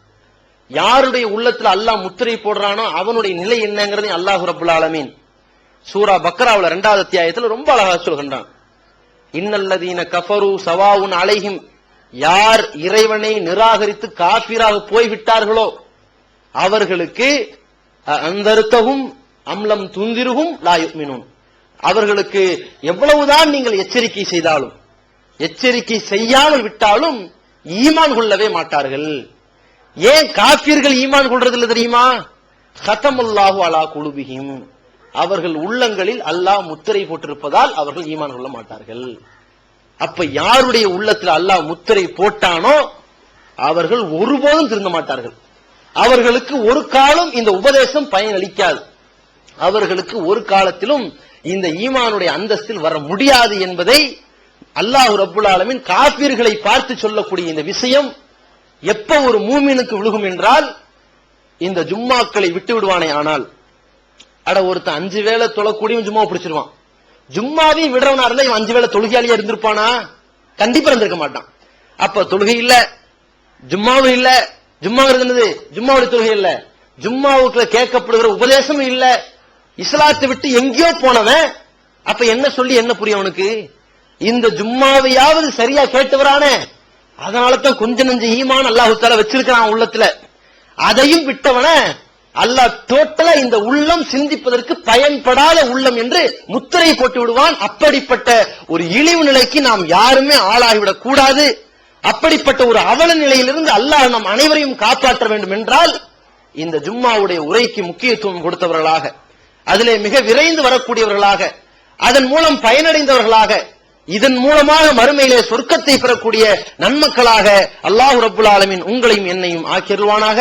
யாருடைய உள்ளத்தில் அல்லாஹ் முத்திரை போடுறானோ அவனுடைய நிலை என்னங்கிறது அல்லாஹ் ரப்புல் ஆலமீன் சூரா பக்ராவுல 2வது அத்தியாயத்தில் ரொம்ப அழகா சொல்கின்றான். இன்னல்லதீன கஃபரு சவாவுன் அலைஹிம், யார் இறைவனை நிராகரித்து காஃபிராக போய்விட்டார்களோ அவர்களுக்கு அந்தர்த்தஹும் அம்லம் துந்திருஹும் லா யுமினூன், அவர்களுக்கு எவ்வளவுதான் நீங்கள் எச்சரிக்கை செய்தாலும், எச்சரிக்கை செய்யாமல் விட்டாலும் ஈமான் கொள்ளவே மாட்டார்கள். ஏன் காஃபிர்கள் ஈமான் கொள்றதில்லை தெரியுமா? ஹதமல்லாஹு அலா குலூபிஹிம், அவர்கள் உள்ளங்களில் அல்லாஹ் முத்திரை போட்டிருப்பதால் அவர்கள் ஈமான் கொள்ள மாட்டார்கள். அப்ப யாருடைய உள்ளத்தில் அல்லாஹ் முத்திரை போட்டானோ அவர்கள் ஒருபோதும் திருந்த மாட்டார்கள். அவர்களுக்கு ஒரு காலம் இந்த உபதேசம் பயனளிக்காது. அவர்களுக்கு ஒரு காலத்திலும் இந்த ஈமானுடைய அந்தஸ்தில் வர முடியாது என்பதை அல்லாஹ் ரப்புல் ஆலமீன் காஃபிர்களை பார்த்து சொல்லக்கூடிய இந்த விஷயம் எப்ப ஒரு மூமினுக்கு விழுகும் என்றால், இந்த ஜும்மாக்களை விட்டு விடுவானே ஆனால், அட ஒருத்தன் 5 வேளை தொழக்கூடியும் ஜும்மா பிடிச்சிருவான். ஜும்மாவையும் விடுறவனா இருந்தா இவன் 5 வேளை தொழுகையாளியா இருந்திருப்பானா? கண்டிப்பா இருந்திருக்க மாட்டான். அப்ப தொழுகை இல்ல, ஜும்மாவும் இல்ல, ஜும்மா இருந்தது ஜும்மாவுடைய தொழுகை இல்ல, ஜும்மாவுக்குள்ள கேட்கப்படுகிற உபதேசமும் இல்ல, இஸ்லாத்தை விட்டு எங்கேயோ போனவன் அப்ப என்ன சொல்லி என்ன புரியும் அவனுக்கு? இந்த ஜும்மாவையாவது சரியா கேட்டு வரானே, அதனாலதான் கொஞ்ச நஞ்ச ஈமான் அல்லாஹ் தஆலா வச்சிருக்கான் உள்ளத்துல. அதையும் விட்டவன அல்லாஹ் டோட்டலா இந்த உள்ளம் சிந்திப்பதற்கு பயன்படாத உள்ளம் என்று முத்திரை போட்டு விடுவான். அப்படிப்பட்ட ஒரு இழிவு நிலைக்கு நாம் யாருமே ஆளாகிவிடக் கூடாது. அப்படிப்பட்ட ஒரு அவல நிலையிலிருந்து அல்லாஹ் நம் அனைவரையும் காப்பாற்ற வேண்டும் என்றால் இந்த ஜும்மாவுடைய உரைக்கு முக்கியத்துவம் கொடுத்தவர்களாக, அதிலே மிக விரைந்து வரக்கூடியவர்களாக, அதன் மூலம் பயனடைந்தவர்களாக, இதன் மூலமாக மறுமையிலே சொர்க்கத்தை பெறக்கூடிய நன்மக்களாக அல்லாஹ் ரப்புல் ஆலமீன் உங்களையும் என்னையும் ஆக்கிடுவானாக.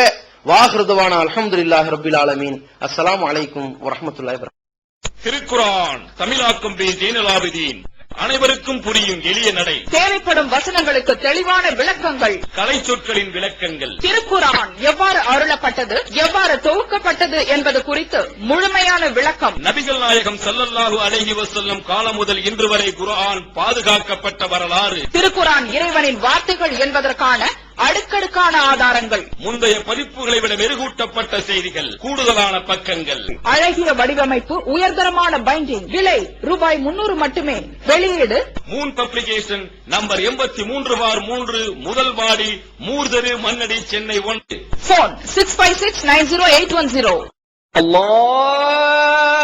வாஹ்ருதுவானா அல்ஹம்துலில்லாஹி ரப்பில் ஆலமீன். அஸ்ஸலாமு அலைக்கும் வரஹ்மத்துல்லாஹி வபரகாத்துஹு. திருக்குர்ஆன் தமிழாக்கம் பி ஜெய்னுல் ஆபிதீன். அனைவருக்கும் புரியும் எளிய நடை, தேவைப்படும் வசனங்களுக்கு தெளிவான விளக்கங்கள், கலை சொற்களின் விளக்கங்கள், திருக்குர்ஆன் எவ்வாறு அருளப்பட்டது, எவ்வாறு தொகுக்கப்பட்டது என்பது குறித்து முழுமையான விளக்கம். நபிகள் நாயகம் ஸல்லல்லாஹு அலைஹி வஸல்லம் காலம் முதல் இன்று வரை குர்ஆன் பாதுகாக்கப்பட்ட வரலாறு, திருக்குர்ஆன் இறைவனின் வார்த்தைகள் என்பதற்கான அடுக்கடுக்கான ஆதாரங்கள், முந்தைய பதிப்புகளை விட மெருகூட்டப்பட்ட செய்திகள், கூடுதலான பக்கங்கள், அழகிய வடிவமைப்பு, உயர்தரமான பைண்டிங். விலை ரூபாய் 300 மட்டுமே. வெளியீடு மூன் பப்ளிகேஷன், நம்பர் 83/3, முதல் வாடி, மூர்தரு, மண்ணடி, சென்னை 1. போன் 65690810. அல்லாஹ்